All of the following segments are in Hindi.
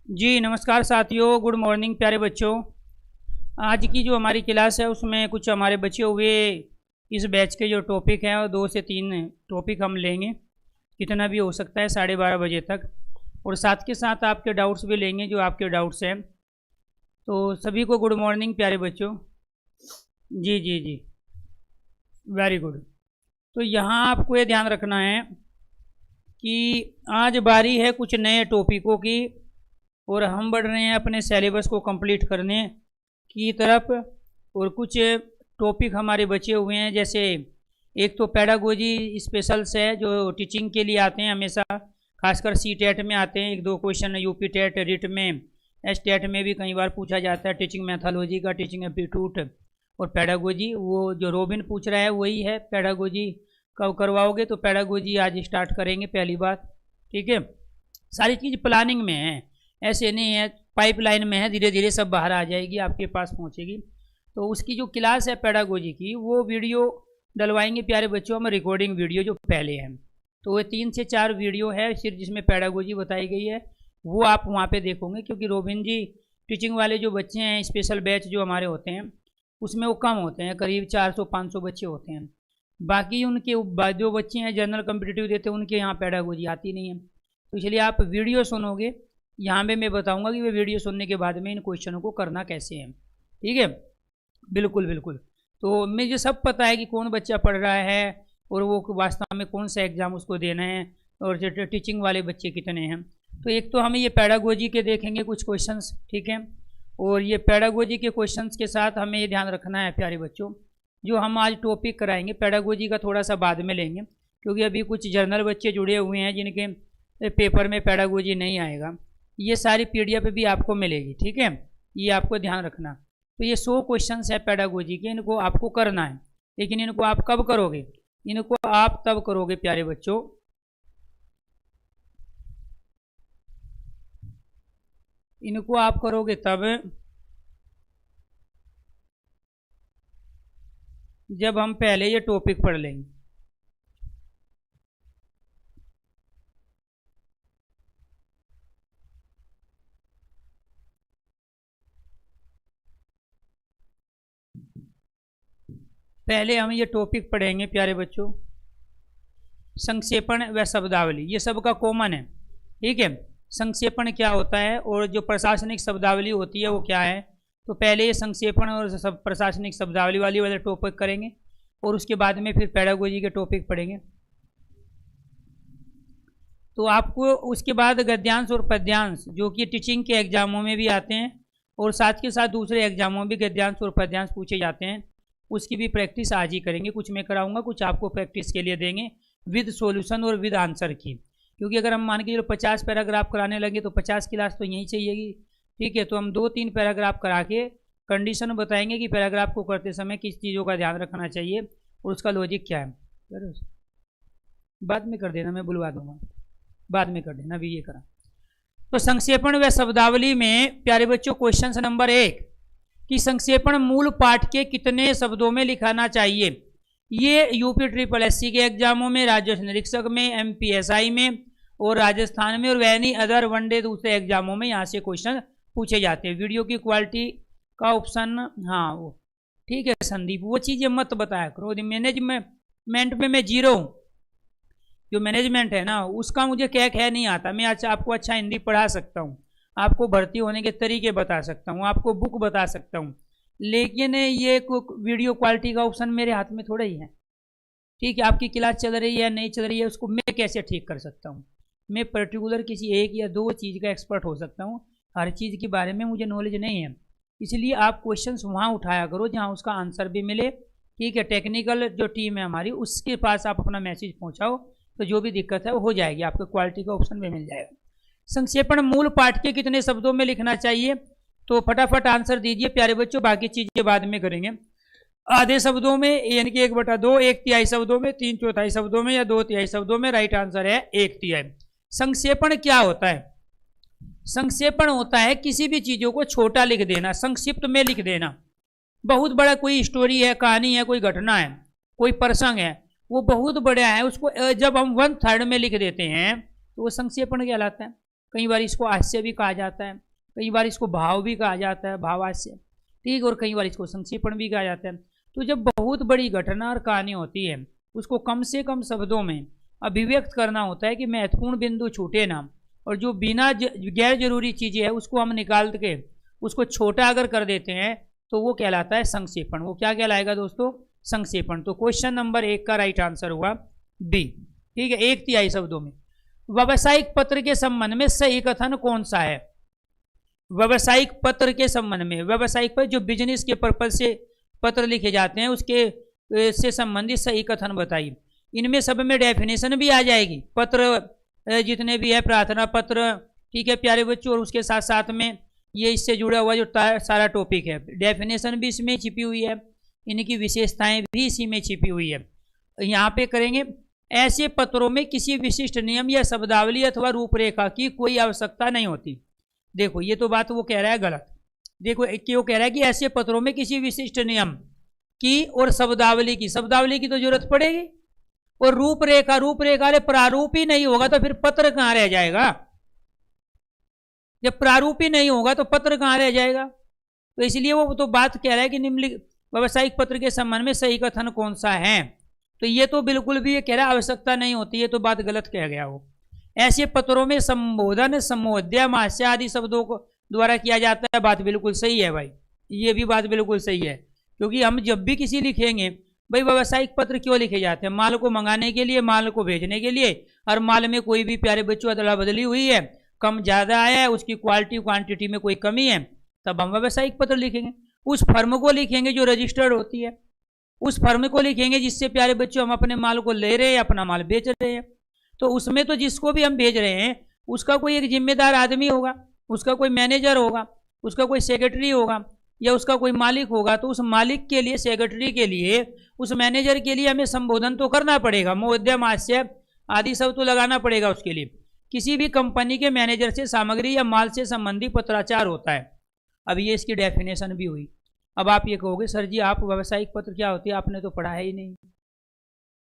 जी नमस्कार साथियों, गुड मॉर्निंग प्यारे बच्चों। आज की जो हमारी क्लास है उसमें कुछ हमारे बचे हुए इस बैच के जो टॉपिक हैं और 2 से 3 टॉपिक हम लेंगे, कितना भी हो सकता है 12:30 बजे तक। और साथ के साथ आपके डाउट्स भी लेंगे जो आपके डाउट्स हैं। तो सभी को गुड मॉर्निंग प्यारे बच्चों। जी जी जी, वेरी गुड। तो यहाँ आपको ये ध्यान रखना है कि आज बारी है कुछ नए टॉपिकों की और हम बढ़ रहे हैं अपने सिलेबस को कंप्लीट करने की तरफ। और कुछ टॉपिक हमारे बचे हुए हैं, जैसे एक तो पेडागोजी स्पेशल्स है जो टीचिंग के लिए आते हैं हमेशा, खासकर सी टेट में आते हैं। 1-2 क्वेश्चन यूपी टेट, रिट में, एस टेट में भी कई बार पूछा जाता है। टीचिंग मैथोलॉजी का, टीचिंग एप्टीट्यूड और पेडागोजी। वो जो रोबिन पूछ रहा है वही है। पेडागोजी कब करवाओगे? तो पेडागोजी आज स्टार्ट करेंगे पहली बात, ठीक है। सारी चीज़ प्लानिंग में है, ऐसे नहीं है पाइपलाइन में है, धीरे धीरे सब बाहर आ जाएगी, आपके पास पहुंचेगी। तो उसकी जो क्लास है पेडागोजी की, वो वीडियो डलवाएंगे प्यारे बच्चों हम, रिकॉर्डिंग वीडियो जो पहले है। तो वो 3 से 4 वीडियो है सिर्फ जिसमें पेडागोजी बताई गई है, वो आप वहाँ पे देखोगे। क्योंकि रोबिन जी टीचिंग वाले जो बच्चे हैं, स्पेशल बैच जो हमारे होते हैं उसमें वो कम होते हैं, करीब 400-500 बच्चे होते हैं। बाकी उनके जो बच्चे हैं जनरल कम्पिटिटिव देते हैं, उनके यहाँ पेडागोजी आती नहीं है। तो इसलिए आप वीडियो सुनोगे, यहाँ पे मैं बताऊंगा कि वे वीडियो सुनने के बाद में इन क्वेश्चनों को करना कैसे है, ठीक है। बिल्कुल बिल्कुल। तो मुझे सब पता है कि कौन बच्चा पढ़ रहा है और वो वास्तव में कौन सा एग्ज़ाम उसको देना है, और जो टीचिंग वाले बच्चे कितने हैं। तो एक तो हमें ये पेडागोजी के देखेंगे कुछ क्वेश्चंस, ठीक है। और ये पेडागोजी के क्वेश्चंस के साथ हमें ये ध्यान रखना है प्यारे बच्चों, जो हम आज टॉपिक कराएंगे पेडागोजी का थोड़ा सा बाद में लेंगे, क्योंकि अभी कुछ जर्नल बच्चे जुड़े हुए हैं जिनके पेपर में पेडागोजी नहीं आएगा। ये सारी पीडीएफ भी आपको मिलेगी, ठीक है, ये आपको ध्यान रखना। तो ये 100 क्वेश्चंस है पेडागोजी के, इनको आपको करना है। लेकिन इनको आप कब करोगे? इनको आप तब करोगे प्यारे बच्चों, इनको आप करोगे तब जब हम पहले ये टॉपिक पढ़ लेंगे। पहले हम ये टॉपिक पढ़ेंगे प्यारे बच्चों, संक्षेपण व शब्दावली। ये सबका कॉमन है, ठीक है। संक्षेपण क्या होता है और जो प्रशासनिक शब्दावली होती है वो क्या है। तो पहले ये संक्षेपण और प्रशासनिक शब्दावली वाले टॉपिक करेंगे, और उसके बाद में फिर पेडागोजी के टॉपिक पढ़ेंगे। तो आपको उसके बाद गद्यांश और पद्यांश, जो कि टीचिंग के एग्जामों में भी आते हैं और साथ के साथ दूसरे एग्जामों में भी गद्यांश और पद्यांश पूछे जाते हैं, उसकी भी प्रैक्टिस आज ही करेंगे। कुछ मैं कराऊंगा, कुछ आपको प्रैक्टिस के लिए देंगे विद सॉल्यूशन और विद आंसर की। क्योंकि अगर हम मान के चलो 50 पैराग्राफ कराने लगे तो 50 क्लास तो यहीं चाहिएगी, ठीक है। तो हम 2-3 पैराग्राफ करा के कंडीशन बताएंगे कि पैराग्राफ को करते समय किस चीज़ों का ध्यान रखना चाहिए और उसका लॉजिक क्या है। बाद में कर देना, मैं बुलवा दूंगा, बाद में कर देना, अभी ये करा। तो संक्षेपण व शब्दावली में प्यारे बच्चों क्वेश्चन नंबर 1 कि संक्षेपण मूल पाठ के कितने शब्दों में लिखाना चाहिए। ये यूपी SSS के एग्जामों में, राजस्व निरीक्षक में, MPSI में और राजस्थान में, और वैनी अदर वनडे दूसरे एग्जामों में यहाँ से क्वेश्चन पूछे जाते हैं। वीडियो की क्वालिटी का ऑप्शन, हाँ वो ठीक है संदीप, वो चीज़ें मत बताया करो। मैनेजमेंट में मैं 0 हूँ, जो मैनेजमेंट है ना उसका मुझे क्या है नहीं आता। मैं अच्छा आपको अच्छा हिंदी पढ़ा सकता हूँ, आपको भर्ती होने के तरीके बता सकता हूँ, आपको बुक बता सकता हूँ, लेकिन ये वीडियो क्वालिटी का ऑप्शन मेरे हाथ में थोड़ा ही है, ठीक है। आपकी क्लास चल रही है नहीं चल रही है, उसको मैं कैसे ठीक कर सकता हूँ? मैं पर्टिकुलर किसी 1 या 2 चीज़ का एक्सपर्ट हो सकता हूँ, हर चीज़ के बारे में मुझे नॉलेज नहीं है। इसलिए आप क्वेश्चंस वहाँ उठाया करो जहाँ उसका आंसर भी मिले, ठीक है। टेक्निकल जो टीम है हमारी उसके पास आप अपना मैसेज पहुँचाओ, तो जो भी दिक्कत है वो हो जाएगी, आपको क्वालिटी का ऑप्शन भी मिल जाएगा। संक्षेपण मूल पाठ के कितने शब्दों में लिखना चाहिए? तो फटाफट आंसर दीजिए प्यारे बच्चों, बाकी चीजें बाद में करेंगे। आधे शब्दों में यानी कि 1/2, 1/3 शब्दों में, 3/4 शब्दों में या 2/3 शब्दों में। राइट आंसर है 1/3। संक्षेपण क्या होता है? संक्षेपण होता है किसी भी चीजों को छोटा लिख देना, संक्षिप्त में लिख देना। बहुत बड़ा कोई स्टोरी है, कहानी है, कोई घटना है, कोई प्रसंग है, वो बहुत बड़ा है, उसको जब हम 1/3 में लिख देते हैं तो वो संक्षेपण कहलाता है। कई बार इसको हास्य भी कहा जाता है, कई बार इसको भाव भी कहा जाता है, भावास्य, ठीक, और कई बार इसको संक्षेपण भी कहा जाता है। तो जब बहुत बड़ी घटना और कहानी होती है उसको कम से कम शब्दों में अभिव्यक्त करना होता है कि महत्वपूर्ण बिंदु छूटे ना, और जो बिना गैर जरूरी चीज़ें है उसको हम निकाल के उसको छोटा अगर कर देते हैं तो वो कहलाता है संक्षेपण। वो क्या कहलाएगा दोस्तों? संक्षेपण। तो क्वेश्चन नंबर 1 का राइट आंसर हुआ बी, ठीक है, 1/3 शब्दों में। व्यावसायिक पत्र के संबंध में सही कथन कौन सा है? व्यावसायिक पत्र के संबंध में, व्यावसायिक पत्र जो बिजनेस के पर्पज से पत्र लिखे जाते हैं उसके से संबंधित सही कथन बताइए। इनमें सब में डेफिनेशन भी आ जाएगी, पत्र जितने भी है, प्रार्थना पत्र, ठीक है प्यारे बच्चों, और उसके साथ साथ में ये इससे जुड़ा हुआ जो सारा टॉपिक है, डेफिनेशन भी इसमें छिपी हुई है, इनकी विशेषताएं भी इसी में छिपी हुई है। यहाँ पे करेंगे, ऐसे पत्रों में किसी विशिष्ट नियम या शब्दावली अथवा रूपरेखा की कोई आवश्यकता नहीं होती। देखो ये तो बात वो कह रहा है गलत। देखो क्यों कह रहा है कि ऐसे पत्रों में किसी विशिष्ट नियम की और शब्दावली की तो जरूरत पड़ेगी, और रूपरेखा, रूपरेखा अरे प्रारूप ही नहीं होगा तो फिर पत्र कहाँ रह जाएगा? जब प्रारूप ही नहीं होगा तो पत्र कहाँ रह जाएगा? तो इसलिए वो तो बात कह रहा है कि निम्नलिखित व्यावसायिक पत्र के संबंध में सही कथन कौन सा है। तो ये तो बिल्कुल भी ये कह रहा है आवश्यकता नहीं होती, ये तो बात गलत कह गया वो। ऐसे पत्रों में संबोधन, सम्बोध्य, महास्य आदि शब्दों को द्वारा किया जाता है, बात बिल्कुल सही है भाई, ये भी बात बिल्कुल सही है। क्योंकि हम जब भी किसी लिखेंगे, भाई व्यावसायिक पत्र क्यों लिखे जाते हैं? माल को मंगाने के लिए, माल को भेजने के लिए, और माल में कोई भी प्यारे बच्चों अदला बदली हुई है, कम ज़्यादा आया है, उसकी क्वालिटी क्वांटिटी में कोई कमी है, तब हम व्यावसायिक पत्र लिखेंगे। उस फर्म को लिखेंगे जो रजिस्टर्ड होती है, उस फर्म को लिखेंगे जिससे प्यारे बच्चों हम अपने माल को ले रहे हैं, अपना माल बेच रहे हैं। तो उसमें तो जिसको भी हम भेज रहे हैं उसका कोई एक जिम्मेदार आदमी होगा, उसका कोई मैनेजर होगा, उसका कोई सेक्रेटरी होगा, या उसका कोई मालिक होगा। तो उस मालिक के लिए, सेक्रेटरी के लिए, उस मैनेजर के लिए हमें संबोधन तो करना पड़ेगा, महोदय, महाशय आदि सब तो लगाना पड़ेगा उसके लिए। किसी भी कंपनी के मैनेजर से सामग्री या माल से संबंधी पत्राचार होता है। अब ये इसकी डेफिनेशन भी हुई। अब आप ये कहोगे सर जी आप व्यावसायिक पत्र क्या होती है, आपने तो पढ़ा है ही नहीं,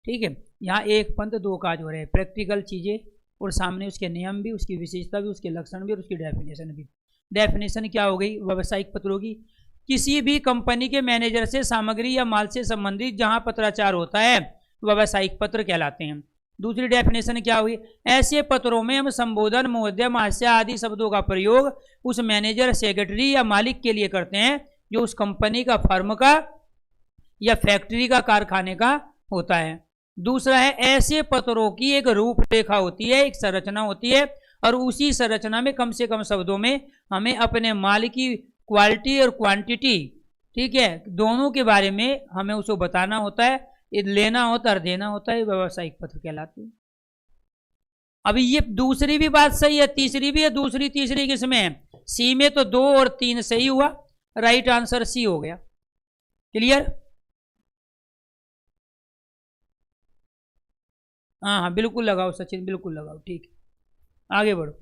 ठीक है। यहाँ एक पंथ दो काज हो रहे हैं, प्रैक्टिकल चीज़ें और सामने उसके नियम भी, उसकी विशेषता भी, उसके लक्षण भी और उसकी डेफिनेशन भी। डेफिनेशन क्या हो गई व्यावसायिक पत्रों की? किसी भी कंपनी के मैनेजर से सामग्री या माल से संबंधित जहाँ पत्राचार होता है व्यावसायिक पत्र कहलाते हैं। दूसरी डेफिनेशन क्या हुई? ऐसे पत्रों में हम संबोधन, महोदय, महाशय आदि शब्दों का प्रयोग उस मैनेजर, सेक्रेटरी या मालिक के लिए करते हैं जो उस कंपनी का, फर्म का या फैक्ट्री का, कारखाने का होता है। दूसरा है, ऐसे पत्रों की एक रूपरेखा होती है, एक संरचना होती है, और उसी संरचना में कम से कम शब्दों में हमें अपने माल की क्वालिटी और क्वांटिटी, ठीक है, दोनों के बारे में हमें उसको बताना होता है, लेना होता है और देना होता है, व्यावसायिक पत्र कहलाते हैं। अभी ये दूसरी भी बात सही है, तीसरी भी है। दूसरी तीसरी किसमें है? सी में। तो 2 और 3 सही हुआ, राइट आंसर सी हो गया। क्लियर? हाँ बिल्कुल लगाओ सचिन, बिल्कुल लगाओ, ठीक है। आगे बढ़ो।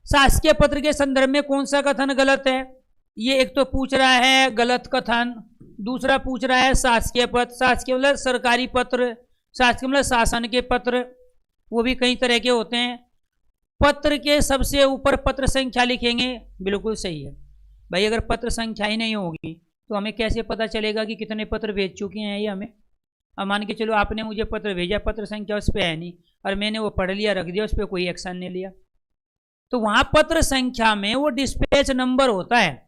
शासकीय पत्र के संदर्भ में कौन सा कथन गलत है? ये एक तो पूछ रहा है गलत कथन, दूसरा पूछ रहा है शासकीय पत्र। शासकीय मतलब सरकारी पत्र, शासकीय मतलब शासन के पत्र, वो भी कई तरह के होते हैं। पत्र के सबसे ऊपर पत्र संख्या लिखेंगे, बिल्कुल सही है भाई। अगर पत्र संख्या ही नहीं होगी तो हमें कैसे पता चलेगा कि कितने पत्र भेज चुके हैं ये हमें? अब मान के चलो आपने मुझे पत्र भेजा, पत्र संख्या उस पर है नहीं, और मैंने वो पढ़ लिया, रख दिया, उस पर कोई एक्शन नहीं लिया, तो वहाँ पत्र संख्या में वो डिस्पैच नंबर होता है,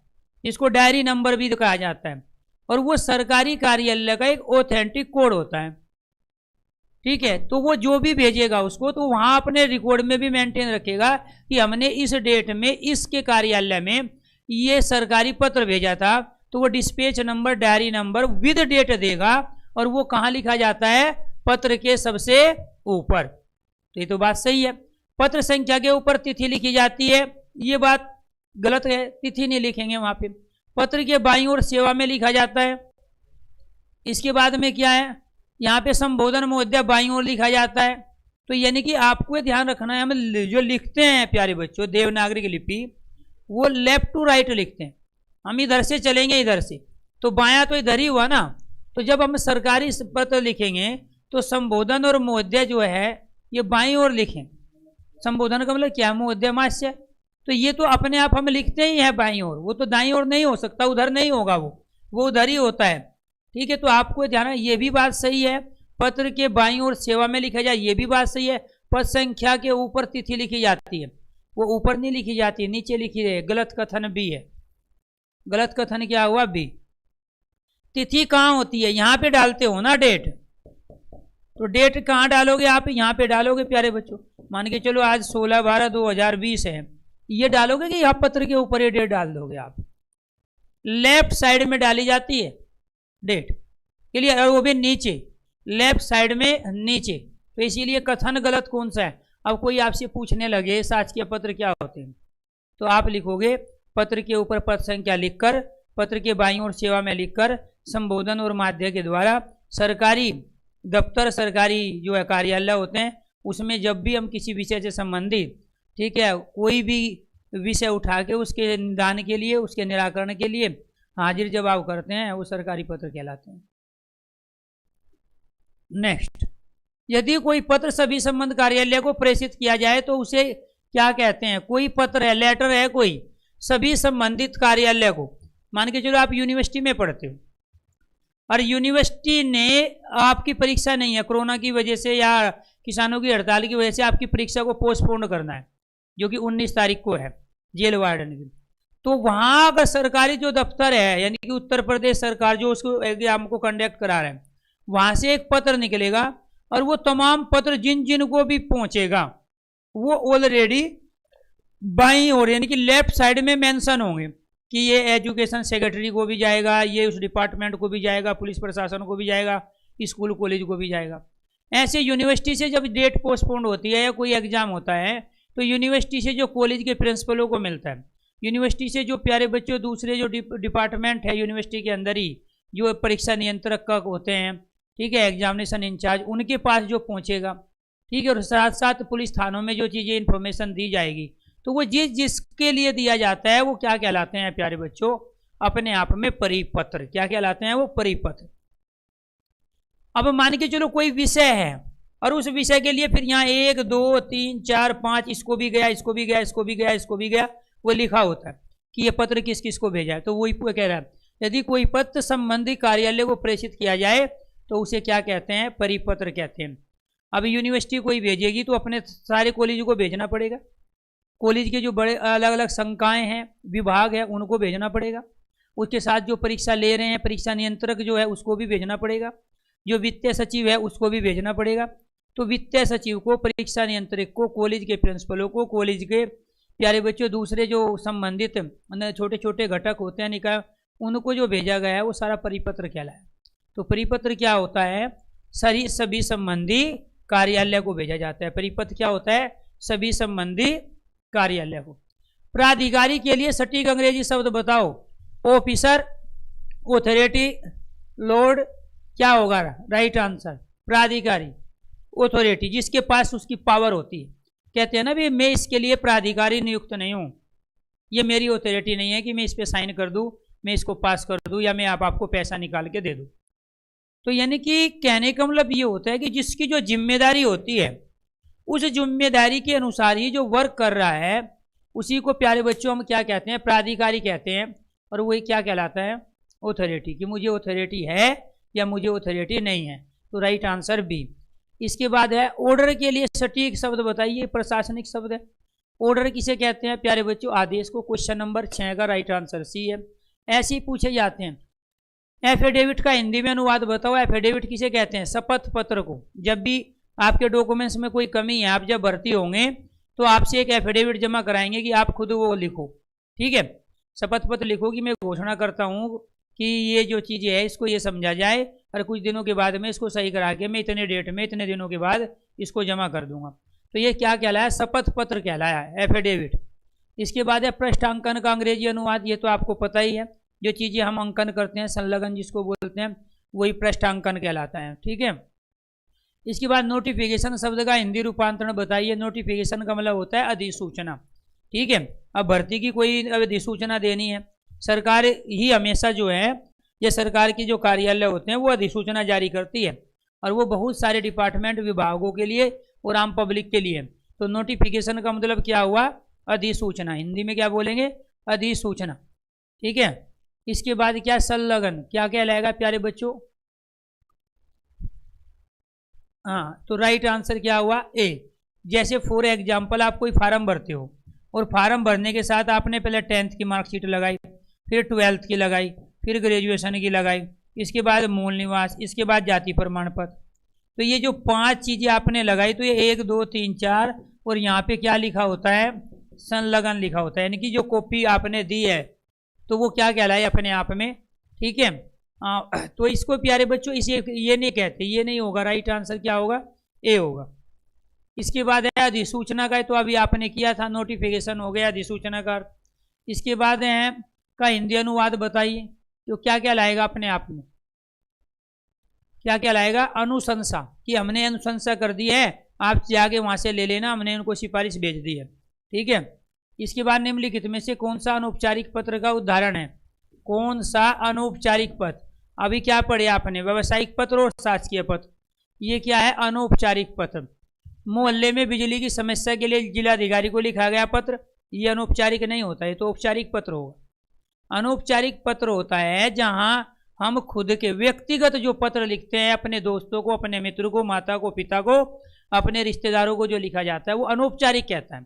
इसको डायरी नंबर भी कहा जाता है, और वो सरकारी कार्यालय का एक ऑथेंटिक कोड होता है, ठीक है। तो वो जो भी भेजेगा उसको, तो वहाँ अपने रिकॉर्ड में भी मेंटेन रखेगा कि हमने इस डेट में इसके कार्यालय में ये सरकारी पत्र भेजा था, तो वो dispatch number, diary number with date देगा, और वो कहाँ लिखा जाता है? पत्र के सबसे ऊपर। तो ये तो बात सही है। पत्र संख्या के ऊपर तिथि लिखी जाती है, ये बात गलत है, तिथि नहीं लिखेंगे वहाँ पे। पत्र के बाईं ओर सेवा में लिखा जाता है। इसके बाद में क्या है? यहाँ पे संबोधन, महोदय बाईं ओर लिखा जाता है। तो यानी कि आपको ध्यान रखना है, हम जो लिखते हैं प्यारे बच्चों देवनागरी की लिपि, वो लेफ्ट टू राइट लिखते हैं। हम इधर से चलेंगे इधर से, तो बायां तो इधर ही हुआ ना। तो जब हम सरकारी पत्र लिखेंगे तो संबोधन और महोदय जो है ये बाईं ओर लिखें, संबोधन का मतलब क्या, मध्यमास्य। तो ये तो अपने आप हम लिखते ही हैं बाईं ओर, वो तो दाईं ओर नहीं हो सकता, उधर नहीं होगा, वो उधर ही होता है। ठीक है, तो आपको ध्यान है, ये भी बात सही है, पत्र के बाईं ओर सेवा में लिखा जाए, ये भी बात सही है। पद संख्या के ऊपर तिथि लिखी जाती है, वो ऊपर नहीं लिखी जाती, नीचे लिखी है। गलत कथन भी है। गलत कथन क्या हुआ, बी। तिथि कहाँ होती है, यहाँ पे डालते हो ना डेट, तो डेट कहाँ डालोगे आप, यहाँ पे डालोगे प्यारे बच्चों। मान के चलो आज 16/12/2020 है, ये डालोगे कि यहाँ पत्र के ऊपर ये डेट डाल दोगे आप। लेफ्ट साइड में डाली जाती है डेट के लिए, और वो भी नीचे, लेफ्ट साइड में नीचे। तो इसीलिए कथन गलत कौन सा है। अब कोई आपसे पूछने लगे शासकीय पत्र क्या होते हैं, तो आप लिखोगे पत्र के ऊपर पद संख्या लिखकर, पत्र के बाईं ओर सेवा में लिखकर, संबोधन और माध्य के द्वारा सरकारी दफ्तर, सरकारी जो है कार्यालय होते हैं, उसमें जब भी हम किसी विषय से संबंधित, ठीक है, कोई भी विषय उठा के उसके निदान के लिए, उसके निराकरण के लिए हाजिर जवाब करते हैं, वो सरकारी पत्र कहलाते हैं। नेक्स्ट, यदि कोई पत्र सभी संबंध कार्यालय को प्रेषित किया जाए तो उसे क्या कहते हैं। कोई पत्र है, लेटर है कोई, सभी संबंधित कार्यालय को, मान के चलो आप यूनिवर्सिटी में पढ़ते हो और यूनिवर्सिटी ने आपकी परीक्षा नहीं है, कोरोना की वजह से या किसानों की हड़ताल की वजह से आपकी परीक्षा को पोस्टपोन करना है, जो कि 19 तारीख को है, जेल वार्डन की। तो वहाँ अगर सरकारी जो दफ्तर है, यानी कि उत्तर प्रदेश सरकार जो उसको एग्जाम को कंडक्ट करा रहे हैं, वहाँ से एक पत्र निकलेगा और वो तमाम पत्र जिन जिन को भी पहुँचेगा वो ऑलरेडी बाईं ओर यानी कि लेफ्ट साइड में मेंशन होंगे कि ये एजुकेशन सेक्रेटरी को भी जाएगा, ये उस डिपार्टमेंट को भी जाएगा, पुलिस प्रशासन को भी जाएगा, स्कूल कॉलेज को भी जाएगा। ऐसे यूनिवर्सिटी से जब डेट पोस्टपोन्ड होती है या कोई एग्जाम होता है तो यूनिवर्सिटी से जो कॉलेज के प्रिंसिपलों को मिलता है, यूनिवर्सिटी से जो प्यारे बच्चों दूसरे जो डिपार्टमेंट है यूनिवर्सिटी के अंदर ही, जो परीक्षा नियंत्रक का होते हैं, ठीक है, एग्जामिनेशन इंचार्ज, उनके पास जो पहुंचेगा, ठीक है, और साथ साथ पुलिस थानों में जो चीज़ें इन्फॉर्मेशन दी जाएगी, तो वो जिसके लिए दिया जाता है वो क्या कहलाते हैं प्यारे बच्चों, अपने आप में परिपत्र। क्या कहलाते हैं वो, परिपत्र। अब मान के चलो कोई विषय है और उस विषय के लिए फिर यहाँ 1 2 3 4 5 इसको भी गया, इसको भी गया, इसको भी गया, इसको भी गया, वो लिखा होता है कि ये पत्र किस किस को भेजा है। तो वही कह रहा है, यदि कोई पत्र संबंधी कार्यालय को प्रेषित किया जाए तो उसे क्या कहते हैं, परिपत्र कहते हैं। अब यूनिवर्सिटी कोई भेजेगी तो अपने सारे कॉलेज को भेजना पड़ेगा, कॉलेज के जो बड़े अलग अलग संकायें हैं, विभाग है, उनको भेजना पड़ेगा। उसके साथ जो परीक्षा ले रहे हैं, परीक्षा नियंत्रक जो है उसको भी भेजना पड़ेगा, जो वित्तीय सचिव है उसको भी भेजना पड़ेगा। तो वित्तीय सचिव को, परीक्षा नियंत्रक को, कॉलेज के प्रिंसिपलों को, कॉलेज के प्यारे बच्चों दूसरे जो संबंधित छोटे छोटे घटक होते हैं निकाय, उनको जो भेजा गया है वो सारा परिपत्र कहलाया। तो परिपत्र क्या होता है, सभी संबंधी कार्यालय को भेजा जाता है। परिपत्र क्या होता है, सभी संबंधी कार्यालय को। प्राधिकारी के लिए सटीक अंग्रेजी शब्द बताओ। ऑफिसर, ऑथोरिटी, लॉर्ड, क्या होगा राइट आंसर, प्राधिकारी, ऑथोरिटी, जिसके पास उसकी पावर होती है। कहते हैं ना भी मैं इसके लिए प्राधिकारी नियुक्त नहीं हूं, ये मेरी ऑथोरिटी नहीं है कि मैं इस पे साइन कर दूं, मैं इसको पास कर दूं, या मैं आपको पैसा निकाल के दे दूं। तो यानी कि कहने का मतलब ये होता है कि जिसकी जो जिम्मेदारी होती है उस जिम्मेदारी के अनुसार ही जो वर्क कर रहा है उसी को प्यारे बच्चों हम क्या कहते हैं, प्राधिकारी कहते हैं। और वही क्या कहलाता है, ऑथोरिटी, कि मुझे ऑथोरिटी है या मुझे ऑथोरिटी नहीं है। तो राइट आंसर बी। इसके बाद है ऑर्डर के लिए सटीक शब्द बताइए, प्रशासनिक शब्द है। ऑर्डर किसे कहते हैं प्यारे बच्चों, आदेश को। क्वेश्चन नंबर 6 का राइट आंसर सी है। ऐसे ही पूछे जाते हैं। एफिडेविट का हिंदी में अनुवाद बताओ। एफिडेविट किसे कहते हैं, शपथ पत्र को। जब भी आपके डॉक्यूमेंट्स में कोई कमी है, आप जब भर्ती होंगे तो आपसे एक एफिडेविट जमा कराएंगे कि आप खुद वो लिखो, ठीक है, शपथ पत्र लिखो कि मैं घोषणा करता हूँ कि ये जो चीज़ें है इसको ये समझा जाए और कुछ दिनों के बाद में इसको सही करा के मैं इतने डेट में इतने दिनों के बाद इसको जमा कर दूंगा। तो ये क्या कहलाया, शपथ पत्र कहलाया, एफिडेविट। इसके बाद है पृष्ठांकन का अंग्रेजी अनुवाद। ये तो आपको पता ही है, जो चीज़ें हम अंकन करते हैं, संलग्न जिसको बोलते हैं, वही पृष्ठांकन कहलाता है, ठीक है। इसके बाद नोटिफिकेशन शब्द का हिंदी रूपांतरण बताइए। नोटिफिकेशन का मतलब होता है अधिसूचना, ठीक है। अब भर्ती की कोई अधिसूचना देनी है, सरकार ही हमेशा जो है, ये सरकार के जो कार्यालय होते हैं वो अधिसूचना जारी करती है, और वो बहुत सारे डिपार्टमेंट, विभागों के लिए और आम पब्लिक के लिए। तो नोटिफिकेशन का मतलब क्या हुआ, अधिसूचना, हिंदी में क्या बोलेंगे, अधिसूचना। ठीक है, इसके बाद क्या, संलग्न, क्या कहलाएगा प्यारे बच्चों, हाँ, तो राइट आंसर क्या हुआ, ए। जैसे फॉर एग्जाम्पल आप कोई फार्म भरते हो और फार्म भरने के साथ आपने पहले 10th की मार्कशीट लगाई, फिर 12th की लगाई, फिर ग्रेजुएशन की लगाई, इसके बाद मूल निवास, इसके बाद जाति प्रमाण पत्र। तो ये जो 5 चीजें आपने लगाई, तो ये 1 2 3 4 और यहाँ पे क्या लिखा होता है, संलग्न लिखा होता है, यानी कि जो कॉपी आपने दी है तो वो क्या कहलाए अपने आप में। ठीक है, तो इसको प्यारे बच्चों इसे ये नहीं कहते, ये नहीं होगा, राइट आंसर क्या होगा, ए होगा। इसके बाद है अधिसूचना का, तो अभी आपने किया था, नोटिफिकेशन हो गया, अधिसूचना का। इसके बाद है का हिंदी अनुवाद बताइए, तो क्या क्या लाएगा अपने आप में, क्या क्या लाएगा, अनुशंसा, कि हमने अनुशंसा कर दी है, आप जाके वहां से ले लेना, हमने उनको सिफारिश भेज दी है। ठीक है, इसके बाद निम्नलिखित में से कौन सा अनौपचारिक पत्र का उदाहरण है, कौन सा अनौपचारिक पत्र, अभी क्या पढ़े आपने, व्यावसायिक पत्र और शासकीय पत्र, ये क्या है, अनौपचारिक पत्र। मोहल्ले में बिजली की समस्या के लिए जिलाधिकारी को लिखा गया पत्र, ये अनौपचारिक नहीं होता है, तो औपचारिक पत्र होगा। अनौपचारिक पत्र होता है जहां हम खुद के व्यक्तिगत जो पत्र लिखते हैं, अपने दोस्तों को, अपने मित्र को, माता को, पिता को, अपने रिश्तेदारों को जो लिखा जाता है वो अनौपचारिक कहता है।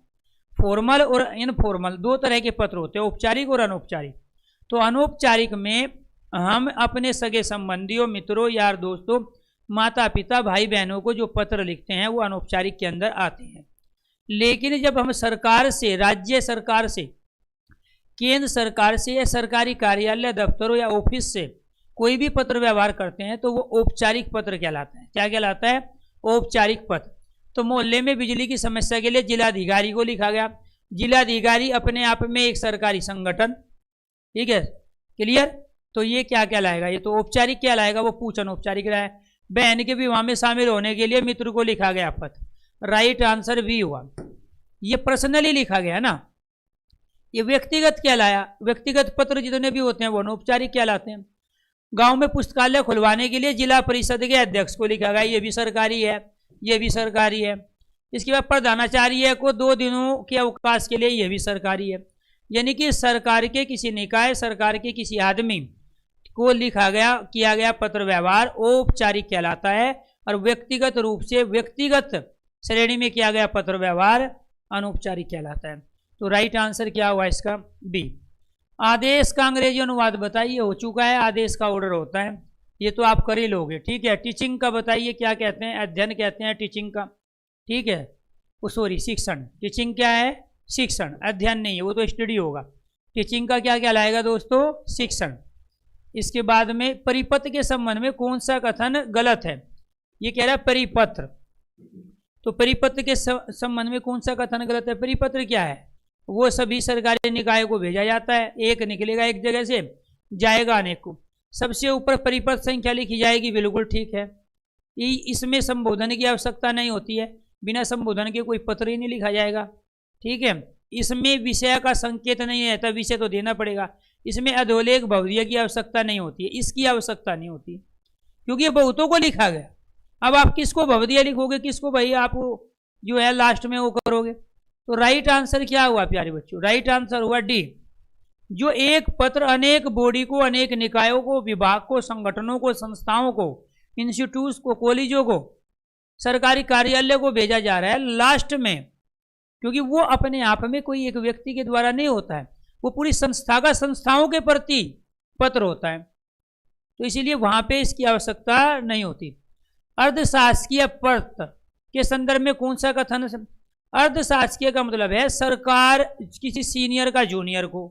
फॉर्मल और इनफॉर्मल 2 तरह के पत्र होते हैं, औपचारिक और अनौपचारिक। तो अनौपचारिक में हम अपने सगे संबंधियों, मित्रों, यार दोस्तों, माता पिता, भाई बहनों को जो पत्र लिखते हैं वो अनौपचारिक के अंदर आते हैं। लेकिन जब हम सरकार से, राज्य सरकार से, केंद्र सरकार से या सरकारी कार्यालय, दफ्तरों या ऑफिस से कोई भी पत्र व्यवहार करते हैं तो वो औपचारिक पत्र कहलाता है। क्या कहलाता है, औपचारिक पत्र। तो मोहल्ले में बिजली की समस्या के लिए जिलाधिकारी को लिखा गया, जिलाधिकारी अपने आप में एक सरकारी संगठन, ठीक है, क्लियर। तो ये क्या कहलाएगा, ये तो औपचारिक कहलाएगा, वो पूछ अनौपचारिक रहा है। बहन के विवाह में शामिल होने के लिए मित्र को लिखा गया पत्र, राइट आंसर बी हुआ। ये पर्सनली लिखा गया ना, ये व्यक्तिगत कहलाया। व्यक्तिगत पत्र जितने भी होते हैं वो अनौपचारिक कहलाते हैं। गांव में पुस्तकालय खुलवाने के लिए जिला परिषद के अध्यक्ष को लिखा गया, ये भी सरकारी है, ये भी सरकारी है। इसके बाद प्रधानाचार्य को 2 दिनों के अवकाश के लिए, ये भी सरकारी है। यानी कि सरकार के किसी निकाय, सरकार के किसी आदमी को लिखा गया, किया गया पत्र व्यवहार औपचारिक कहलाता है, और व्यक्तिगत रूप से, व्यक्तिगत श्रेणी में किया गया पत्र व्यवहार अनौपचारिक कहलाता है। तो राइट आंसर क्या हुआ इसका, बी। आदेश का अंग्रेजी अनुवाद बताइए, हो चुका है, आदेश का ऑर्डर होता है, ये तो आप कर ही लोगे। ठीक है, टीचिंग का बताइए क्या कहते हैं, अध्ययन कहते हैं टीचिंग का। ठीक है, वो सॉरी, शिक्षण। टीचिंग क्या है, शिक्षण, अध्ययन नहीं है, वो तो स्टडी होगा। टीचिंग का क्या कहलाएगा दोस्तों, शिक्षण। इसके बाद में परिपत्र के संबंध में कौन सा कथन गलत है, ये कह रहा है परिपत्र। तो परिपत्र के संबंध में कौन सा कथन गलत है, परिपत्र क्या है, वो सभी सरकारी निकाय को भेजा जाता है, एक निकलेगा एक जगह से, जाएगा अनेक को। सबसे ऊपर परिपत्र संख्या लिखी जाएगी, बिल्कुल ठीक है। इसमें संबोधन की आवश्यकता नहीं होती है, बिना संबोधन के कोई पत्र ही नहीं लिखा जाएगा। ठीक है, इसमें विषय का संकेत नहीं है, तब विषय तो देना पड़ेगा। इसमें अधोलेख भवदीय की आवश्यकता नहीं होती है, इसकी आवश्यकता नहीं होती, क्योंकि ये बहुतों को लिखा गया। अब आप किसको भवदीय लिखोगे, किसको भाई आप जो है लास्ट में वो करोगे। तो राइट आंसर क्या हुआ प्यारे बच्चों, राइट आंसर हुआ डी। जो एक पत्र अनेक बॉडी को, अनेक निकायों को, विभाग को, संगठनों को, संस्थाओं को, इंस्टीट्यूट को, कॉलेजों को, सरकारी कार्यालय को भेजा जा रहा है लास्ट में, क्योंकि वो अपने आप में कोई एक व्यक्ति के द्वारा नहीं होता है, वो पूरी संस्था का, संस्थाओं के प्रति पत्र होता है, तो इसीलिए वहां पे इसकी आवश्यकता नहीं होती। अर्धशासकीय पत्र के संदर्भ में कौन सा कथन, अर्धशासकीय का मतलब है सरकार किसी सीनियर का जूनियर को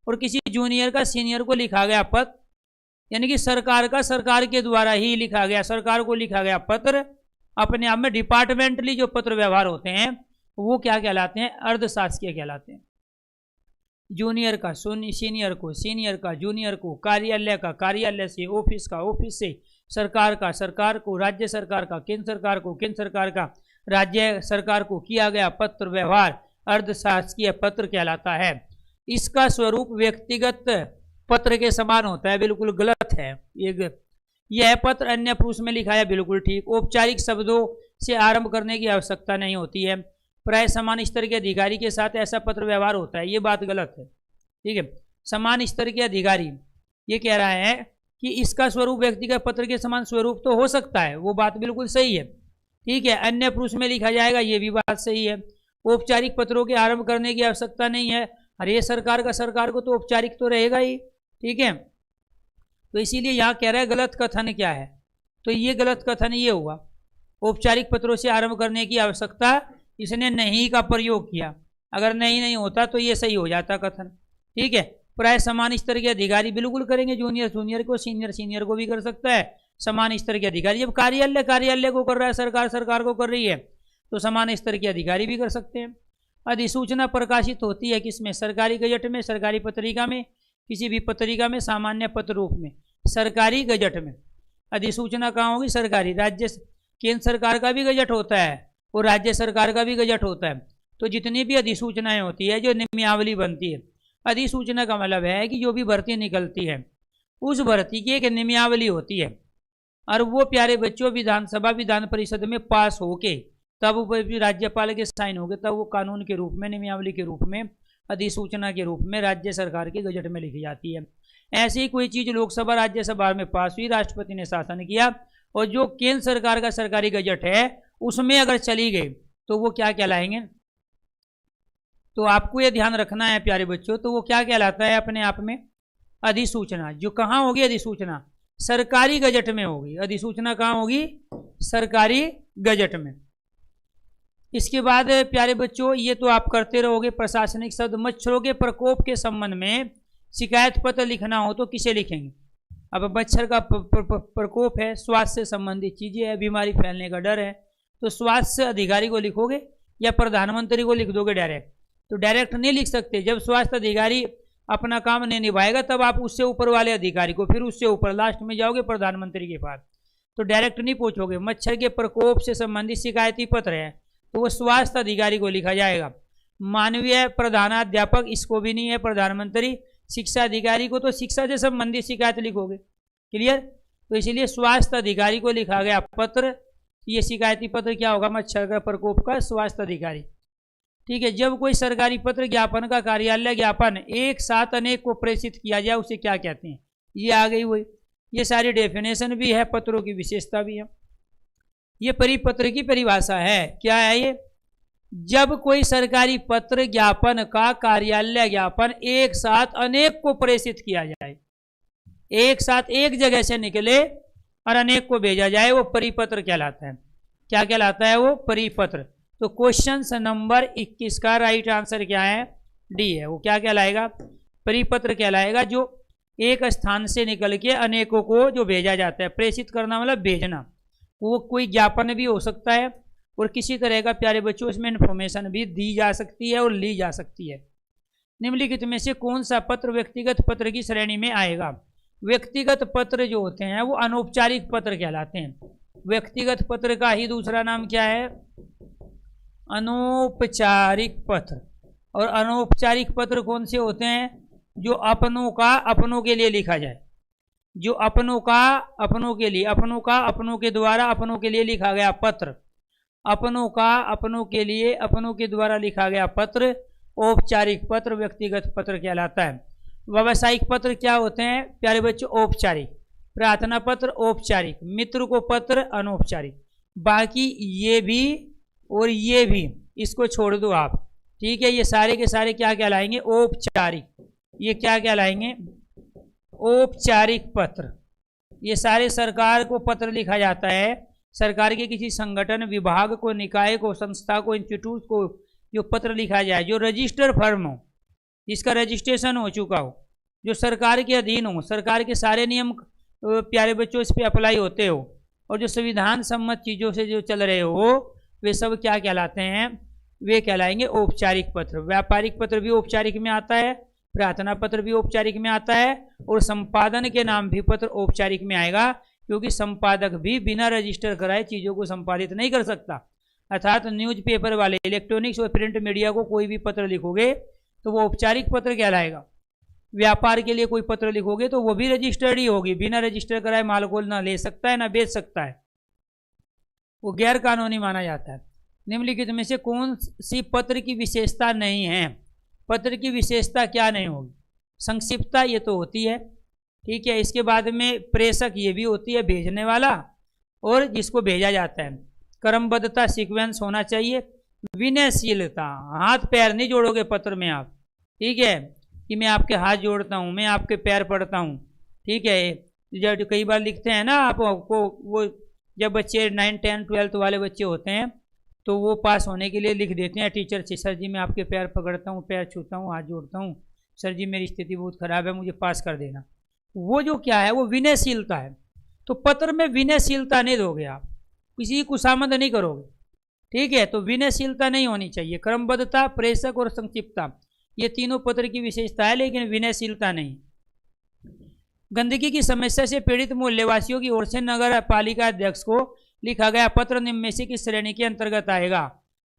और किसी जूनियर का सीनियर को लिखा गया पत्र, यानी कि सरकार का सरकार के द्वारा ही लिखा गया, सरकार को लिखा गया पत्र, अपने आप में डिपार्टमेंटली जो पत्र व्यवहार होते हैं वो क्या कहलाते हैं, अर्धशासकीय कहलाते हैं। जूनियर का सीनियर को, सीनियर का जूनियर को, कार्यालय का कार्यालय से, ऑफिस का ऑफिस से, सरकार का सरकार को, राज्य सरकार का केंद्र सरकार को, केंद्र सरकार का राज्य सरकार को किया गया पत्र व्यवहार अर्धशासकीय पत्र कहलाता है। इसका स्वरूप व्यक्तिगत पत्र के समान होता है, बिल्कुल गलत है। यह पत्र अन्य पुरुष में लिखा है, बिल्कुल ठीक। औपचारिक शब्दों से आरंभ करने की आवश्यकता नहीं होती है। प्राय समान स्तर के अधिकारी के साथ ऐसा पत्र व्यवहार होता है, ये बात गलत है। ठीक है, समान स्तर के अधिकारी, ये कह रहा है कि इसका स्वरूप व्यक्तिगत पत्र के समान स्वरूप तो हो सकता है, वो बात बिल्कुल सही है। ठीक है, अन्य पुरुष में लिखा जाएगा, ये भी बात सही है। औपचारिक पत्रों के आरंभ करने की आवश्यकता नहीं है, अरे सरकार का सरकार को तो औपचारिक तो रहेगा ही। ठीक है, तो इसीलिए यहाँ कह रहा है गलत कथन क्या है, तो ये गलत कथन ये हुआ, औपचारिक पत्रों से आरंभ करने की आवश्यकता, इसने नहीं का प्रयोग किया, अगर नहीं होता तो ये सही हो जाता कथन। ठीक है, प्राय समान स्तर के अधिकारी बिल्कुल करेंगे, जूनियर जूनियर को, सीनियर सीनियर को भी कर सकता है। समान स्तर के अधिकारी, जब कार्यालय कार्यालय को कर रहा है, सरकार सरकार को कर रही है, तो समान स्तर के अधिकारी भी कर सकते हैं। अधिसूचना प्रकाशित होती है किसमें? सरकारी गजट में, सरकारी पत्रिका में, किसी भी पत्रिका में, सामान्य पत्र रूप में, सरकारी गजट में। अधिसूचना कहाँ होगी? सरकारी। राज्य केंद्र सरकार का भी गजट होता है और राज्य सरकार का भी गजट होता है। तो जितनी भी अधिसूचनाएं होती है, जो नियमावली बनती है, अधिसूचना का मतलब है कि जो भी भर्ती निकलती है उस भर्ती की एक नियमावली होती है, और वो प्यारे बच्चों विधानसभा विधान परिषद में पास होके तब वो राज्यपाल के साइन हो गए, तब वो कानून के रूप में, नियमावली के रूप में, अधिसूचना के रूप में राज्य सरकार के गजट में लिखी जाती है। ऐसी कोई चीज़ लोकसभा राज्यसभा में पास हुई, राष्ट्रपति ने शासन किया, और जो केंद्र सरकार का सरकारी गजट है उसमें अगर चली गई तो वो क्या कहलाएंगे? तो आपको ये ध्यान रखना है प्यारे बच्चों, तो वो क्या कहलाता है अपने आप में? अधिसूचना। जो कहाँ होगी अधिसूचना? सरकारी गजट में होगी। अधिसूचना कहाँ होगी? सरकारी गजट में। इसके बाद प्यारे बच्चों, ये तो आप करते रहोगे प्रशासनिक शब्द। मच्छरों के प्रकोप के संबंध में शिकायत पत्र लिखना हो तो किसे लिखेंगे? अब मच्छर का प्रकोप है, स्वास्थ्य से संबंधित चीजें है, बीमारी फैलने का डर है, तो स्वास्थ्य अधिकारी को लिखोगे या प्रधानमंत्री को लिख दोगे डायरेक्ट? तो डायरेक्ट नहीं लिख सकते। जब स्वास्थ्य अधिकारी अपना काम नहीं निभाएगा तब आप उससे ऊपर वाले अधिकारी को, फिर उससे ऊपर लास्ट में जाओगे प्रधानमंत्री के पास, तो डायरेक्ट नहीं पूछोगे। मच्छर के प्रकोप से संबंधित शिकायती पत्र है तो वो स्वास्थ्य अधिकारी को लिखा जाएगा। मानवीय प्रधानाध्यापक, इसको भी नहीं है प्रधानमंत्री। शिक्षा अधिकारी को तो शिक्षा से संबंधित शिकायत लिखोगे। क्लियर? तो इसलिए स्वास्थ्य अधिकारी को लिखा गया पत्र, ये शिकायती पत्र क्या होगा? मच्छर का प्रकोप का स्वास्थ्य अधिकारी। ठीक है, जब कोई सरकारी पत्र ज्ञापन का कार्यालय ज्ञापन एक साथ अनेक को प्रेषित किया जाए उसे क्या कहते हैं? ये आ गई वही, ये सारी डेफिनेशन भी है, पत्रों की विशेषता भी है। ये परिपत्र की परिभाषा है। क्या है ये? जब कोई सरकारी पत्र ज्ञापन का कार्यालय ज्ञापन एक साथ अनेक को प्रेषित किया जाए, एक साथ एक जगह से निकले और अनेक को भेजा जाए, वो परिपत्र कहलाता है। क्या कहलाता है वो? परिपत्र। तो क्वेश्चन नंबर 21 का राइट आंसर क्या है? डी है। वो क्या कहलाएगा? परिपत्र कहलाएगा, जो एक स्थान से निकल के अनेकों को जो भेजा जाता है। प्रेषित करना मतलब भेजना। वो कोई ज्ञापन भी हो सकता है और किसी तरह का प्यारे बच्चों इसमें इंफॉर्मेशन भी दी जा सकती है और ली जा सकती है। निम्नलिखित में से कौन सा पत्र व्यक्तिगत पत्र की श्रेणी में आएगा? व्यक्तिगत पत्र जो होते हैं वो अनौपचारिक पत्र कहलाते हैं। व्यक्तिगत पत्र का ही दूसरा नाम क्या है? अनौपचारिक पत्र। और अनौपचारिक पत्र कौन से होते हैं? जो अपनों का अपनों के लिए लिखा जाए, जो अपनों का अपनों के लिए, अपनों का अपनों के द्वारा अपनों के लिए लिखा गया पत्र, अपनों का अपनों के लिए अपनों के द्वारा लिखा गया पत्र औपचारिक पत्र व्यक्तिगत पत्र कहलाता है। व्यावसायिक पत्र क्या होते हैं प्यारे बच्चों? औपचारिक। प्रार्थना पत्र औपचारिक, मित्र को पत्र अनौपचारिक। बाकी ये भी और ये भी इसको छोड़ दो आप, ठीक है? ये सारे के सारे क्या कहलाएंगे? औपचारिक। ये क्या कहलाएंगे? औपचारिक पत्र। ये सारे सरकार को पत्र लिखा जाता है, सरकार के किसी संगठन, विभाग को, निकाय को, संस्था को, इंस्टीट्यूट को जो पत्र लिखा जाए, जो रजिस्टर फर्म हो, जिसका रजिस्ट्रेशन हो चुका हो, जो सरकार के अधीन हो, सरकार के सारे नियम प्यारे बच्चों इस पे अप्लाई होते हो, और जो संविधान सम्मत चीज़ों से जो चल रहे हो, वे सब क्या कहलाते हैं? वे कहलाएंगे औपचारिक पत्र। व्यापारिक पत्र भी औपचारिक में आता है, प्रार्थना पत्र भी औपचारिक में आता है, और संपादन के नाम भी पत्र औपचारिक में आएगा, क्योंकि संपादक भी बिना रजिस्टर कराए चीज़ों को संपादित नहीं कर सकता। अर्थात न्यूज़पेपर वाले, इलेक्ट्रॉनिक्स और प्रिंट मीडिया को कोई भी पत्र लिखोगे तो वो औपचारिक पत्र कहलाएगा। व्यापार के लिए कोई पत्र लिखोगे तो वो भी रजिस्टर्ड ही होगी, बिना रजिस्टर कराए माल को ना ले सकता है ना बेच सकता है, वो गैर कानूनी माना जाता है। निम्नलिखित में से कौन सी पत्र की विशेषता नहीं है? पत्र की विशेषता क्या नहीं होगी? संक्षिप्तता ये तो होती है, ठीक है। इसके बाद में प्रेषक ये भी होती है, भेजने वाला और जिसको भेजा जाता है। क्रमबद्धता, सीक्वेंस होना चाहिए। विनयशीलता, हाथ पैर नहीं जोड़ोगे पत्र में आप, ठीक है, कि मैं आपके हाथ जोड़ता हूँ, मैं आपके पैर पड़ता हूँ, ठीक है। जब कई बार लिखते हैं ना आपको, वो जब बच्चे 9, 10, 12 वाले बच्चे होते हैं तो वो पास होने के लिए लिख देते हैं टीचर से, सर जी मैं आपके पैर पकड़ता हूँ, पैर छूता हूँ, हाथ जोड़ता हूँ, सर जी मेरी स्थिति बहुत खराब है, मुझे पास कर देना। वो जो क्या है, वो विनयशीलता है। तो पत्र में विनयशीलता नहीं दोगे आप, किसी की खुशामद नहीं करोगे, ठीक है। तो विनयशीलता नहीं होनी चाहिए। क्रमबद्धता, प्रेषक और संक्षिप्तता, ये तीनों पत्र की विशेषता है, लेकिन विनयशीलता नहीं। गंदगी की समस्या से पीड़ित मोहल्लेवासियों की ओर से नगर पालिका अध्यक्ष को लिखा गया पत्र निम्न में से किस श्रेणी के अंतर्गत आएगा?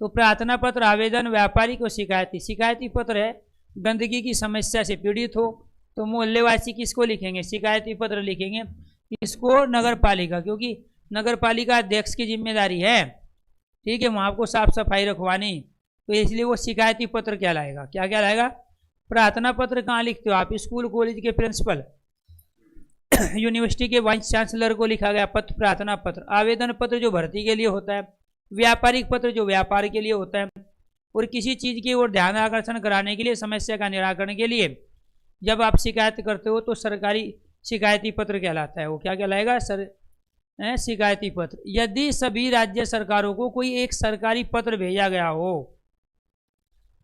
तो प्रार्थना पत्र, आवेदन, व्यापारिक और शिकायती। शिकायती पत्र है, गंदगी की समस्या से पीड़ित हो तो मोहल्लेवासी किसको लिखेंगे? शिकायती पत्र लिखेंगे। इसको नगर पालिका, क्योंकि नगर पालिका अध्यक्ष की जिम्मेदारी है, ठीक है, वहाँ को साफ सफाई रखवानी, तो इसलिए वो शिकायती पत्र कहलाएगा। क्या कहलाएगा? प्रार्थना पत्र कहाँ लिखते हो आप? स्कूल कॉलेज के प्रिंसिपल, यूनिवर्सिटी के वाइस चांसलर को लिखा गया पत्र प्रार्थना पत्र। आवेदन पत्र जो भर्ती के लिए होता है, व्यापारिक पत्र जो व्यापार के लिए होता है, और किसी चीज़ की ओर ध्यान आकर्षण कराने के लिए, समस्या का निराकरण के लिए जब आप शिकायत करते हो तो सरकारी शिकायती पत्र कहलाता है। वो क्या कहलाएगा? शिकायती पत्र। यदि सभी राज्य सरकारों को कोई एक सरकारी पत्र भेजा गया हो,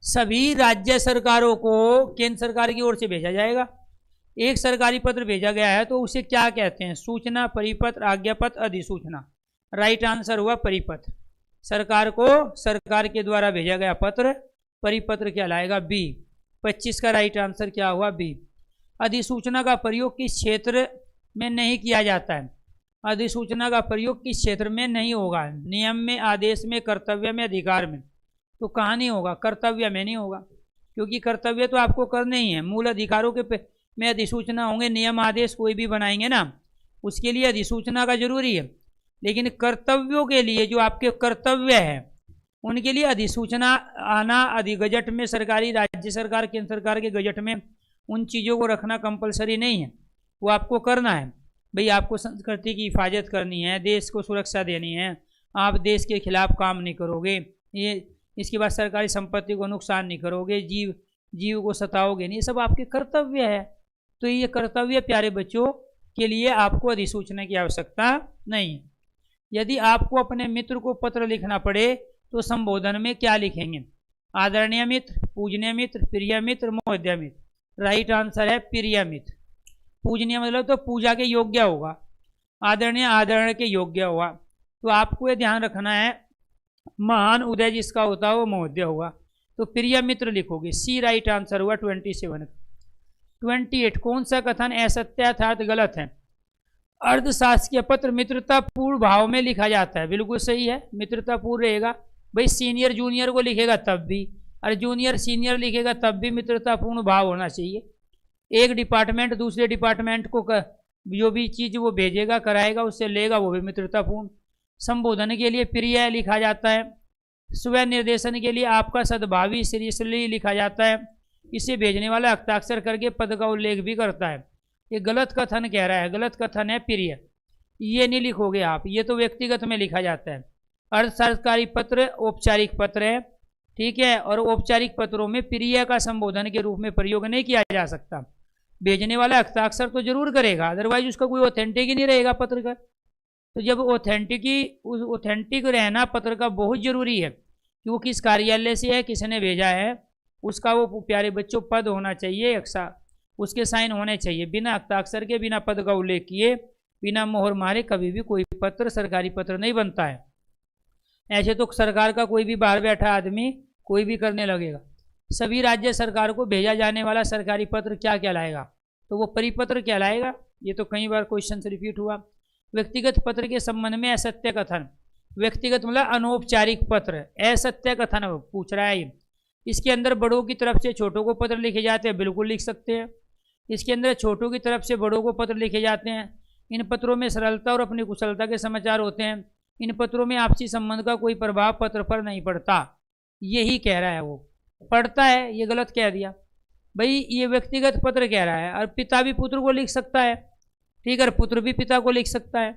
सभी राज्य सरकारों को केंद्र सरकार की ओर से भेजा जाएगा, एक सरकारी पत्र भेजा गया है तो उसे क्या कहते हैं? सूचना, परिपत्र, आज्ञापत्र, अधिसूचना। राइट आंसर हुआ परिपत्र। सरकार को सरकार के द्वारा भेजा गया पत्र परिपत्र कहलाएगा, बी। 25 का राइट आंसर क्या हुआ? बी। अधिसूचना का प्रयोग किस क्षेत्र में नहीं किया जाता है? अधिसूचना का प्रयोग किस क्षेत्र में नहीं होगा? नियम में, आदेश में, कर्तव्य में, अधिकार में। तो कहाँ नहीं होगा? कर्तव्य में नहीं होगा, क्योंकि कर्तव्य तो आपको करने ही है। मूल अधिकारों के में अधिसूचना होंगे, नियम आदेश कोई भी बनाएंगे ना, उसके लिए अधिसूचना का जरूरी है। लेकिन कर्तव्यों के लिए, जो आपके कर्तव्य है, उनके लिए अधिसूचना आना, गजट में, सरकारी, राज्य सरकार, केंद्र सरकार के गजट में उन चीज़ों को रखना कंपलसरी नहीं है, वो आपको करना है। भाई आपको संस्कृति की हिफाजत करनी है, देश को सुरक्षा देनी है, आप देश के खिलाफ काम नहीं करोगे, ये इसके बाद सरकारी संपत्ति को नुकसान नहीं करोगे, जीव को सताओगे नहीं, ये सब आपके कर्तव्य है। तो ये कर्तव्य प्यारे बच्चों के लिए आपको अधिसूचना की आवश्यकता नहीं। यदि आपको अपने मित्र को पत्र लिखना पड़े तो संबोधन में क्या लिखेंगे? आदरणीय मित्र, पूजनीय मित्र, प्रिय मित्र, महोदय मित्र। राइट आंसर है प्रिय मित्र। पूजनीय मतलब तो पूजा के योग्य होगा, आदरणीय आदरण के योग्य होगा। तो आपको ये ध्यान रखना है, महान उदय जिसका होता है वो महोदय होगा, तो प्रिय मित्र लिखोगे। सी राइट आंसर हुआ 27। 28 कौन सा कथन असत्य अर्थात गलत है? अर्धशासकीय पत्र मित्रतापूर्ण भाव में लिखा जाता है। बिल्कुल सही है, मित्रतापूर्ण रहेगा। भाई सीनियर जूनियर को लिखेगा तब भी, और जूनियर सीनियर लिखेगा तब भी मित्रतापूर्ण भाव होना चाहिए। एक डिपार्टमेंट दूसरे डिपार्टमेंट को जो भी चीज़ वो भेजेगा, कराएगा, उससे लेगा, वो भी मित्रतापूर्ण। संबोधन के लिए प्रिय लिखा जाता है। स्व निर्देशन के लिए आपका सद्भावी श्रीश्री लिखा जाता है। इसे भेजने वाला हस्ताक्षर करके पद का उल्लेख भी करता है। ये गलत कथन कह रहा है, गलत कथन है प्रिय, ये नहीं लिखोगे आप, ये तो व्यक्तिगत में लिखा जाता है। अर्ध सरकारी पत्र औपचारिक पत्र है, ठीक है, और औपचारिक पत्रों में प्रिय का संबोधन के रूप में प्रयोग नहीं किया जा सकता। भेजने वाला हस्ताक्षर तो जरूर करेगा, अदरवाइज उसका कोई ऑथेंटिक ही नहीं रहेगा पत्र का। तो जब ऑथेंटिक रहना पत्र का बहुत जरूरी है कि वो किस कार्यालय से है, किसने भेजा है, उसका वो प्यारे बच्चों पद होना चाहिए, उसके साइन होने चाहिए। बिना हस्ताक्षर के, बिना पद का उल्लेख किए, बिना मोहर मारे कभी भी कोई पत्र सरकारी पत्र नहीं बनता है। ऐसे तो सरकार का कोई भी बाहर बैठा आदमी कोई भी करने लगेगा। सभी राज्य सरकार को भेजा जाने वाला सरकारी पत्र क्या कहलाएगा? तो वो परिपत्र कहलाएगा। ये तो कई बार क्वेश्चन से रिपीट हुआ। व्यक्तिगत पत्र के संबंध में असत्य कथन, व्यक्तिगत मतलब अनौपचारिक पत्र, असत्य कथन पूछ रहा है। इसके अंदर बड़ों की तरफ से छोटों को पत्र लिखे जाते हैं, बिल्कुल लिख सकते हैं। इसके अंदर छोटों की तरफ से बड़ों को पत्र लिखे जाते हैं। इन पत्रों में सरलता और अपनी कुशलता के समाचार होते हैं। इन पत्रों में आपसी संबंध का कोई प्रभाव पत्र पर नहीं पड़ता, यही कह रहा है वो। पड़ता है ये गलत कह दिया भाई, ये व्यक्तिगत पत्र कह रहा है, और पिता भी पुत्र को लिख सकता है, ठीक है, और पुत्र भी पिता को लिख सकता है,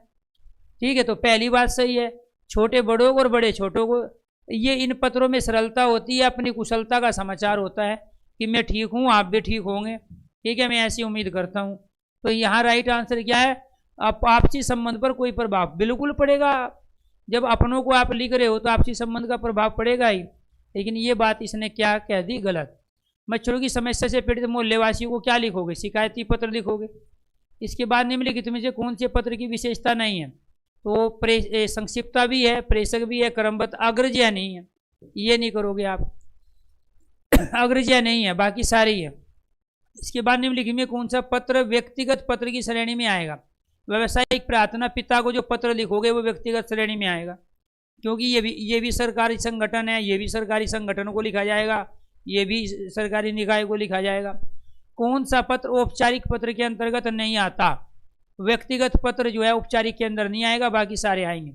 ठीक है। तो पहली बात सही है, छोटे बड़ों को और बड़े छोटों को। ये इन पत्रों में सरलता होती है, अपनी कुशलता का समाचार होता है कि मैं ठीक हूँ, आप भी ठीक होंगे, ठीक है, मैं ऐसी उम्मीद करता हूँ। तो यहाँ राइट आंसर क्या है, आपसी संबंध पर कोई प्रभाव बिल्कुल पड़ेगा। जब अपनों को आप लिख रहे हो तो आपसी संबंध का प्रभाव पड़ेगा ही, लेकिन ये बात इसने क्या कह दी, गलत। मच्छरों की समस्या से पीड़ित मोहल्लेवासियों को क्या लिखोगे, शिकायती पत्र लिखोगे। इसके बाद निम्नलिखित में से कौन से पत्र की विशेषता नहीं है, तो संक्षिप्तता भी है, प्रेषक भी है, क्रमबद्ध, अग्रजय नहीं है, ये नहीं करोगे आप अग्रजय नहीं है, बाकी सारी है। इसके बाद निम्नलिखित में कौन सा पत्र व्यक्तिगत पत्र की श्रेणी में आएगा, व्यवसायिक प्रार्थना, पिता को जो पत्र लिखोगे वो व्यक्तिगत श्रेणी में आएगा, क्योंकि ये भी सरकारी संगठन है, ये भी सरकारी संगठनों को लिखा जाएगा, ये भी सरकारी निकाय को लिखा जाएगा। कौन सा पत्र औपचारिक पत्र के अंतर्गत नहीं आता, व्यक्तिगत पत्र जो है औपचारिक के अंदर नहीं आएगा, बाकी सारे आएंगे,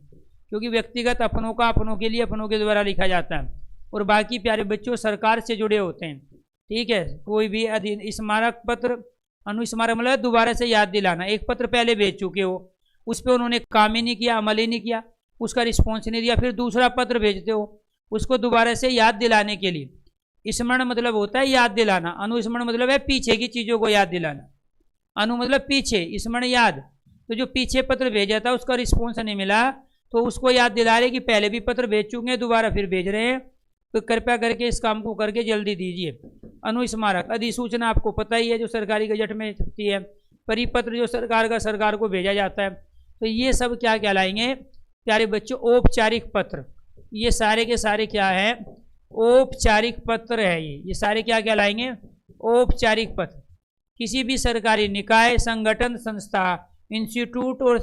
क्योंकि व्यक्तिगत अपनों का अपनों के लिए अपनों के द्वारा लिखा जाता है, और बाकी प्यारे बच्चों सरकार से जुड़े होते हैं, ठीक है। कोई भी स्मारक पत्र, अनुस्मारक मतलब दोबारा से याद दिलाना, एक पत्र पहले भेज चुके हो, उस पर उन्होंने काम ही नहीं किया, अमल ही नहीं किया, उसका रिस्पॉन्स नहीं दिया, फिर दूसरा पत्र भेजते हो उसको दोबारा से याद दिलाने के लिए। स्मरण मतलब होता है याद दिलाना, अनुस्मरण मतलब है पीछे की चीज़ों को याद दिलाना, अनु मतलब पीछे, स्मरण याद। तो जो पीछे पत्र भेजा था उसका रिस्पॉन्स नहीं मिला, तो उसको याद दिला रहे कि पहले भी पत्र भेज चुके हैं, दोबारा फिर भेज रहे हैं, तो कृपया करके इस काम को करके जल्दी दीजिए। अनुस्मारक, अधिसूचना आपको पता ही है, जो सरकारी गजट में छपती है, परिपत्र जो सरकार का सरकार को भेजा जाता है। तो ये सब क्या कहलाएंगे प्यारे बच्चों, औपचारिक पत्र। ये सारे के सारे क्या है, औपचारिक पत्र है। ये सारे क्या कहलाएंगे, औपचारिक पत्र। किसी भी सरकारी निकाय, संगठन, संस्था, इंस्टीट्यूट और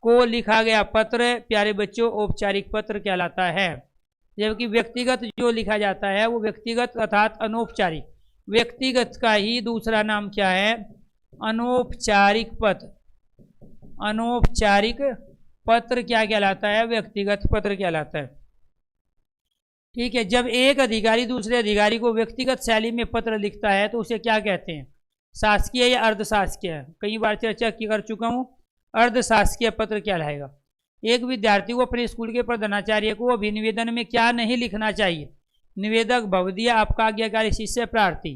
को लिखा गया पत्र प्यारे बच्चों औपचारिक पत्र कहलाता है, जबकि व्यक्तिगत जो लिखा जाता है वो व्यक्तिगत अर्थात अनौपचारिक। व्यक्तिगत का ही दूसरा नाम क्या है, अनौपचारिक पत्र। अनौपचारिक पत्र क्या कहलाता है, व्यक्तिगत पत्र कहलाता है, ठीक है। जब एक अधिकारी दूसरे अधिकारी को व्यक्तिगत शैली में पत्र लिखता है तो उसे क्या कहते हैं, शासकीय या अर्धशासकीय। कई बार चर्चा कर चुका हूँ, अर्धशासकीय पत्र क्या रहेगा। एक विद्यार्थी को अपने स्कूल के प्रधानाचार्य को अभिनिवेदन में क्या नहीं लिखना चाहिए, निवेदक, भवदीय, आपका आज्ञाकारी, शिष्य, प्रार्थी।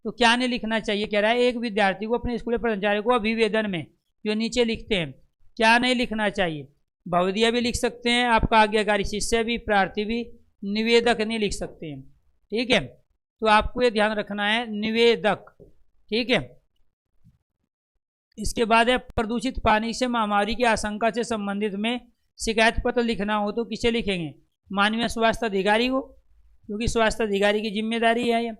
तो क्या नहीं लिखना चाहिए, कह रहा है एक विद्यार्थी को अपने स्कूल के प्रधानाचार्य को अभिवेदन में जो नीचे लिखते हैं क्या नहीं लिखना चाहिए, भवदीय भी लिख सकते हैं, आपका आज्ञाकारी शिष्य भी, प्रार्थी भी, निवेदक नहीं लिख सकते हैं, ठीक है। तो आपको ये ध्यान रखना है, निवेदक, ठीक है। इसके बाद है प्रदूषित पानी से महामारी की आशंका से संबंधित में शिकायत पत्र लिखना हो तो किसे लिखेंगे, मानवीय स्वास्थ्य अधिकारी को, क्योंकि स्वास्थ्य अधिकारी की जिम्मेदारी है ये।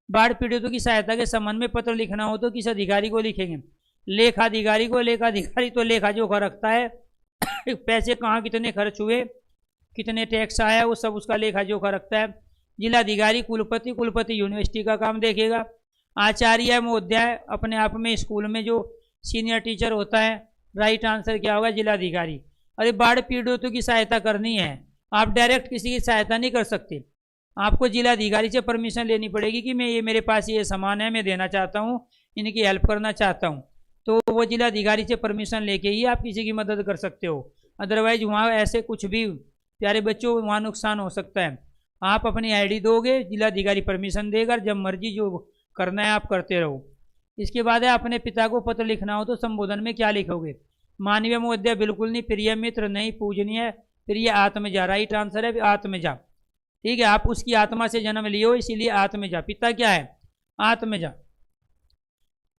बाढ़ पीड़ितों की सहायता के संबंध में पत्र लिखना हो तो किस अधिकारी को लिखेंगे, लेखाधिकारी को। लेखाधिकारी तो लेखा जोखा रखता है पैसे कहाँ कितने खर्च हुए, कितने टैक्स आया, वो सब उसका लेखा जोखा रखता है। जिलाधिकारी, कुलपति, कुलपति यूनिवर्सिटी का काम देखेगा। आचार्य महोदय अपने आप में स्कूल में जो सीनियर टीचर होता है। राइट आंसर क्या होगा, जिलाधिकारी। अरे बाढ़ पीड़ितों की सहायता करनी है, आप डायरेक्ट किसी की सहायता नहीं कर सकते, आपको जिलाधिकारी से परमिशन लेनी पड़ेगी कि मैं ये मेरे पास ये सामान है, मैं देना चाहता हूँ, इनकी हेल्प करना चाहता हूँ, तो वो जिलाधिकारी से परमिशन लेके ही आप किसी की मदद कर सकते हो। अदरवाइज वहाँ ऐसे कुछ भी प्यारे बच्चों वहाँ नुकसान हो सकता है। आप अपनी आईडी दोगे, जिलाधिकारी परमिशन देगा, जब मर्जी जो करना है आप करते रहो। इसके बाद है अपने पिता को पत्र लिखना हो तो संबोधन में क्या लिखोगे, मानवीय महोदय बिल्कुल नहीं, प्रिय मित्र नहीं, पूजनीय, प्रिय आत्मजा। राइट आंसर है आत्मजा, ठीक है। आप उसकी आत्मा से जन्म लियो इसीलिए आत्मजा। पिता क्या है, आत्मजा,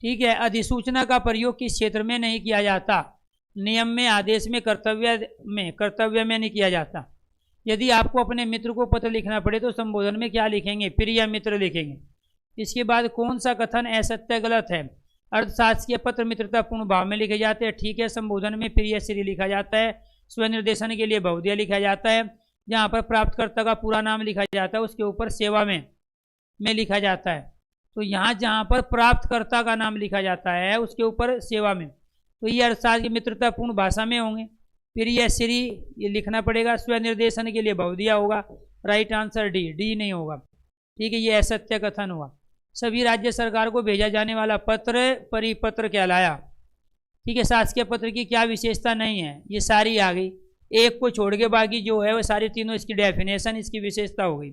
ठीक है। अधिसूचना का प्रयोग किस क्षेत्र में नहीं किया जाता, नियम में, आदेश में, कर्तव्य में नहीं किया जाता। यदि आपको अपने मित्र को पत्र लिखना पड़े तो संबोधन में क्या लिखेंगे, प्रिय मित्र लिखेंगे। इसके बाद कौन सा कथन असत्य गलत है, अर्थशास्त्रीय पत्र मित्रतापूर्ण भाव में लिखे जाते हैं, ठीक है। संबोधन में प्रिय श्री लिखा जाता है, स्वनिर्देशन के लिए भवदीय लिखा जाता है। जहाँ पर प्राप्तकर्ता का पूरा नाम लिखा जाता है उसके ऊपर सेवा में लिखा जाता है। तो यहाँ जहाँ पर प्राप्तकर्ता का नाम लिखा जाता है उसके ऊपर सेवा में, तो ये अर्थशास्त्र की मित्रतापूर्ण भाषा में होंगे। प्रियश्री ये लिखना पड़ेगा। स्वनिर्देशन के लिए बहु दिया होगा, राइट आंसर डी नहीं होगा। ठीक है, ये असत्य कथन हुआ। सभी राज्य सरकार को भेजा जाने वाला पत्र परिपत्र कहलाया। ठीक है, शासकीय पत्र की क्या विशेषता नहीं है, ये सारी आ गई। एक को छोड़ के बाकी जो है वो सारे तीनों इसकी डेफिनेशन, इसकी विशेषता हो गई।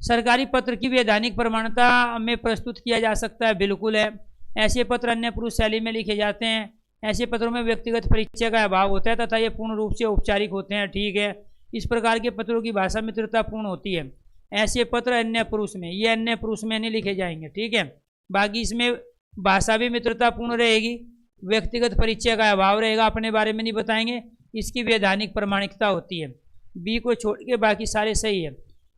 सरकारी पत्र की वैधानिक प्रमाणता में प्रस्तुत किया जा सकता है, बिल्कुल है। ऐसे पत्र अन्य पुरुष शैली में लिखे जाते हैं। ऐसे पत्रों में व्यक्तिगत परिचय का अभाव होता है तथा ये पूर्ण रूप से औपचारिक होते हैं। ठीक है, इस प्रकार के पत्रों की भाषा मित्रतापूर्ण होती है। ऐसे पत्र अन्य पुरुष में, ये अन्य पुरुष में नहीं लिखे जाएंगे। ठीक है, बाकी इसमें भाषा भी मित्रतापूर्ण रहेगी, व्यक्तिगत परिचय का अभाव रहेगा, अपने बारे में नहीं बताएंगे, इसकी वैधानिक प्रमाणिकता होती है। बी को छोड़ के बाकी सारे सही है।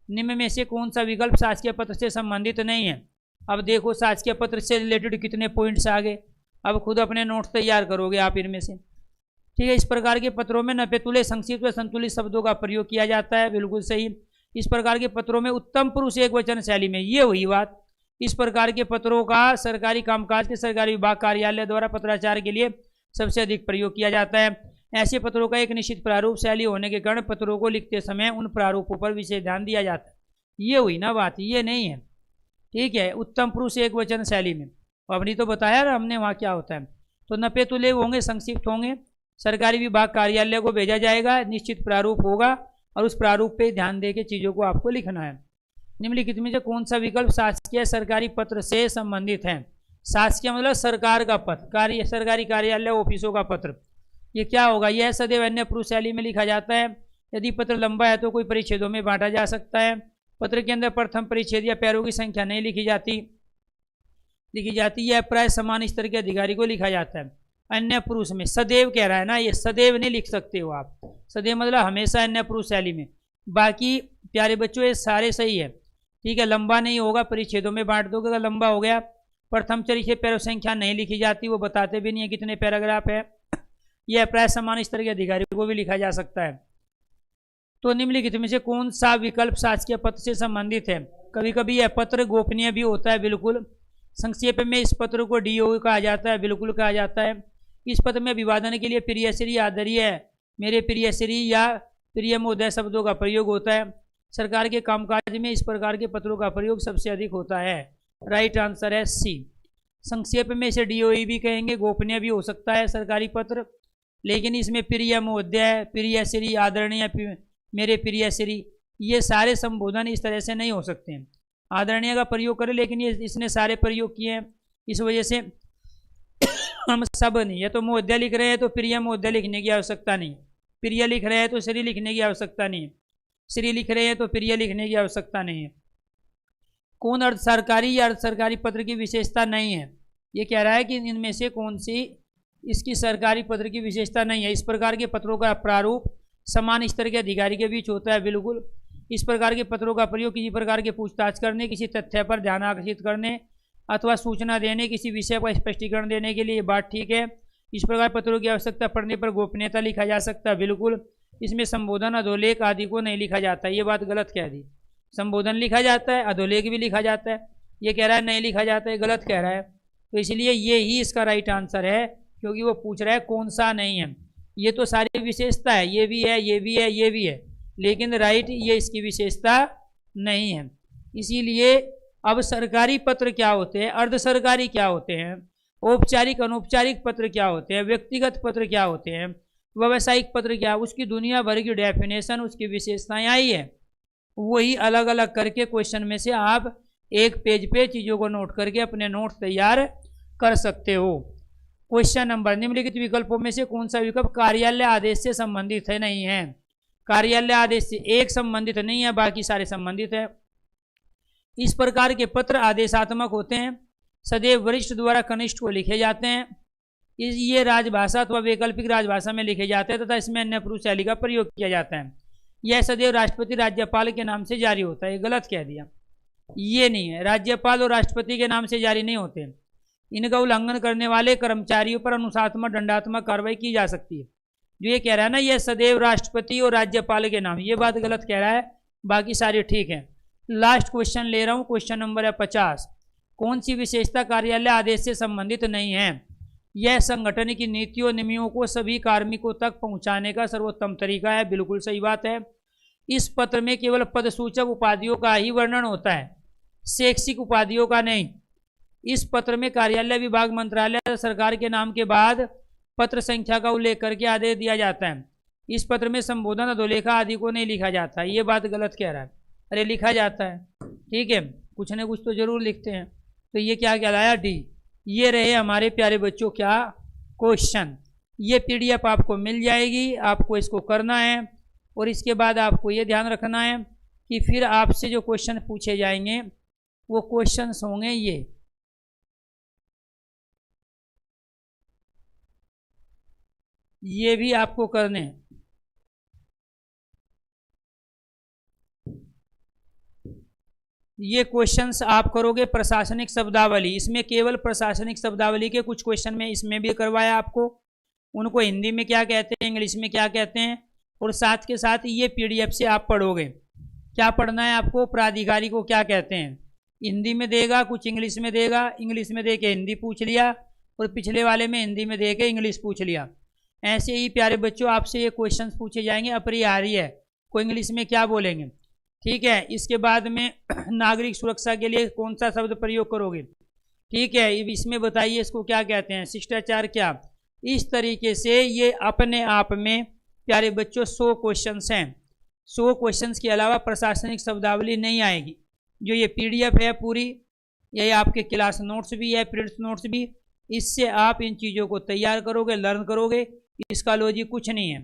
निम्न में से कौन सा विकल्प शासकीय पत्र से संबंधित नहीं है? अब देखो शासकीय पत्र से रिलेटेड कितने पॉइंट्स आ गए, अब खुद अपने नोट्स तैयार करोगे आप इनमें से। ठीक है, इस प्रकार के पत्रों में नपेतुले, संक्षिप्त व संतुलित शब्दों का प्रयोग किया जाता है, बिल्कुल सही। इस प्रकार के पत्रों में उत्तम पुरुष एक वचन शैली में, ये हुई बात। इस प्रकार के पत्रों का सरकारी कामकाज के सरकारी विभाग कार्यालय द्वारा पत्राचार के लिए सबसे अधिक प्रयोग किया जाता है। ऐसे पत्रों का एक निश्चित प्रारूप शैली होने के कारण पत्रों को लिखते समय उन प्रारूपों पर विशेष ध्यान दिया जाता है। ये हुई ना बात, ये नहीं है। ठीक है, उत्तम पुरुष एक वचन शैली में, अब नहीं तो बताया ना हमने वहाँ क्या होता है। तो नपेतुले होंगे, संक्षिप्त होंगे, सरकारी विभाग कार्यालय को भेजा जाएगा, निश्चित प्रारूप होगा और उस प्रारूप पे ध्यान दे के चीज़ों को आपको लिखना है। निम्नलिखित में से कौन सा विकल्प शासकीय सरकारी पत्र से संबंधित है? शासकीय मतलब सरकार का पत्र, सरकारी कार्यालय ऑफिसों का पत्र। ये क्या होगा? यह सदैव अन्य पुरुष शैली में लिखा जाता है। यदि पत्र लंबा है तो कोई परिच्छेदों में बांटा जा सकता है। पत्र के अंदर प्रथम परिच्छेद या पैरों की संख्या नहीं लिखी जाती, यह प्राय समान स्तर के अधिकारी को लिखा जाता है। अन्य पुरुष में सदैव कह रहा है ना, ये सदैव नहीं लिख सकते हो आप, सदैव मतलब हमेशा अन्य पुरुष शैली में। बाकी प्यारे बच्चों ये सारे सही है। ठीक है, लंबा नहीं होगा, परिच्छेदों में बांट दोगे अगर लंबा हो गया। प्रथम परिच्छेद पैरों संख्या नहीं लिखी जाती, वो बताते भी नहीं है कितने पैराग्राफ है। यह प्राय समान स्तर के अधिकारी को भी लिखा जा सकता है। तो निम्नलिखित में से कौन सा विकल्प शासकीय पत्र से संबंधित है? कभी कभी यह पत्र गोपनीय भी होता है, बिल्कुल। संक्षेप में इस पत्र को डीओ कहा जाता है, बिल्कुल कहा जाता है। इस पत्र में अभिवादन के लिए प्रियश्री, आदरणीय, मेरे प्रियश्री या प्रिय महोदय शब्दों का प्रयोग होता है। सरकार के कामकाज में इस प्रकार के पत्रों का प्रयोग सबसे अधिक होता है। राइट आंसर है सी। संक्षेप में इसे डीओई भी कहेंगे, गोपनीय भी हो सकता है सरकारी पत्र, लेकिन इसमें प्रिय महोदय, प्रियश्री, आदरणीय, मेरे प्रियश्री, ये सारे संबोधन इस तरह से नहीं हो सकते हैं। आदरणीय का प्रयोग करें, लेकिन ये इसने सारे प्रयोग किए हैं, इस वजह से हम सब नहीं। या तो महोदय लिख रहे हैं तो प्रिय महोदय लिखने की आवश्यकता नहीं, प्रिय लिख रहे हैं तो श्री लिखने की आवश्यकता नहीं, श्री लिख रहे हैं तो प्रिय लिखने की आवश्यकता नहीं है। कौन अर्ध सरकारी या अर्ध सरकारी पत्र की विशेषता नहीं है? ये कह रहा है कि इनमें से कौन सी इसकी सरकारी पत्र की विशेषता नहीं है। इस प्रकार के पत्रों का प्रारूप समान स्तर के अधिकारी के बीच होता है, बिल्कुल। इस प्रकार के पत्रों का प्रयोग किसी प्रकार के पूछताछ करने, किसी तथ्य पर ध्यान आकर्षित करने अथवा सूचना देने, किसी विषय का स्पष्टीकरण देने के लिए, बात ठीक है। इस प्रकार पत्रों की आवश्यकता पड़ने पर गोपनीयता लिखा जा सकता है, बिल्कुल। इसमें संबोधन, अधोलेख आदि को नहीं लिखा जाता, ये बात गलत कह दी। संबोधन लिखा जाता है, अधोलेख भी लिखा जाता है, ये कह रहा है नहीं लिखा जाता है, गलत कह रहा है। तो इसलिए ये ही इसका राइट आंसर है, क्योंकि वो पूछ रहा है कौन सा नहीं है। ये तो सारी विशेषता है, ये भी है, ये भी है, ये भी है, लेकिन राइट ये इसकी विशेषता नहीं है। इसीलिए अब सरकारी पत्र क्या होते हैं, अर्ध सरकारी क्या होते हैं, औपचारिक अनौपचारिक पत्र क्या होते हैं, व्यक्तिगत पत्र क्या होते हैं, व्यावसायिक पत्र क्या, उसकी दुनिया भर की डेफिनेशन, उसकी विशेषताएं आई है। वही अलग अलग करके क्वेश्चन में से आप एक पेज पे चीज़ों को नोट करके अपने नोट्स तैयार कर सकते हो। क्वेश्चन नंबर, निम्नलिखित विकल्पों में से कौन सा विकल्प कार्यालय आदेश से संबंधित है? नहीं है। कार्यालय आदेश से एक संबंधित नहीं है, बाकी सारे संबंधित है। इस प्रकार के पत्र आदेशात्मक होते हैं, सदैव वरिष्ठ द्वारा कनिष्ठ को लिखे जाते हैं। ये राजभाषा अथवा वैकल्पिक राजभाषा में लिखे जाते हैं तथा इसमें अन्य पुरुष शैली का प्रयोग किया जाता है। यह सदैव राष्ट्रपति राज्यपाल के नाम से जारी होता है, ये गलत कह दिया, ये नहीं है। राज्यपाल और राष्ट्रपति के नाम से जारी नहीं होते। इनका उल्लंघन करने वाले कर्मचारियों पर अनुशासनात्मक दंडात्मक कार्रवाई की जा सकती है। जो ये कह रहा है ना, यह सदैव राष्ट्रपति और राज्यपाल के नाम, ये बात गलत कह रहा है, बाकी सारे ठीक है। लास्ट क्वेश्चन ले रहा हूँ, क्वेश्चन नंबर है 50। कौन सी विशेषता कार्यालय आदेश से संबंधित नहीं है? यह संगठन की नीतियों नियमों को सभी कार्मिकों तक पहुंचाने का सर्वोत्तम तरीका है। बिल्कुल सही बात है। इस पत्र में केवल पदसूचक उपाधियों का ही वर्णन होता है, शैक्षिक उपाधियों का नहीं। इस पत्र में कार्यालय, विभाग, मंत्रालय, सरकार के नाम के बाद पत्र संख्या का उल्लेख करके आदेश दिया जाता है। इस पत्र में संबोधन, अधोलेखा आदि को नहीं लिखा जाता। ये बात गलत कह रहा है। अरे लिखा जाता है, ठीक है, कुछ न कुछ तो जरूर लिखते हैं। तो ये क्या कहलाया, डी। ये रहे हमारे प्यारे बच्चों क्या, क्वेश्चन। ये पीडीएफ आपको मिल जाएगी, आपको इसको करना है। और इसके बाद आपको ये ध्यान रखना है कि फिर आपसे जो क्वेश्चन पूछे जाएंगे वो क्वेश्चंस होंगे ये भी आपको करने हैं। ये क्वेश्चंस आप करोगे प्रशासनिक शब्दावली। इसमें केवल प्रशासनिक शब्दावली के कुछ क्वेश्चन में इसमें भी करवाया आपको, उनको हिंदी में क्या कहते हैं, इंग्लिश में क्या कहते हैं। और साथ के साथ ये पीडीएफ से आप पढ़ोगे। क्या पढ़ना है आपको, प्राधिकारी को क्या कहते हैं, हिंदी में देगा, कुछ इंग्लिश में देगा, इंग्लिश में दे के हिंदी पूछ लिया, और पिछले वाले में हिंदी में दे के इंग्लिश पूछ लिया। ऐसे ही प्यारे बच्चों आपसे ये क्वेश्चन पूछे जाएंगे। अपरिहार्य को इंग्लिश में क्या बोलेंगे, ठीक है। इसके बाद में नागरिक सुरक्षा के लिए कौन सा शब्द प्रयोग करोगे, ठीक है। इसमें बताइए इसको क्या कहते हैं, शिष्टाचार क्या। इस तरीके से ये अपने आप में प्यारे बच्चों 100 क्वेश्चंस हैं। 100 क्वेश्चंस के अलावा प्रशासनिक शब्दावली नहीं आएगी। जो ये पीडीएफ है पूरी, ये आपके क्लास नोट्स भी है, प्रिंट्स नोट्स भी, इससे आप इन चीज़ों को तैयार करोगे, लर्न करोगे। इसका लॉजिक कुछ नहीं है।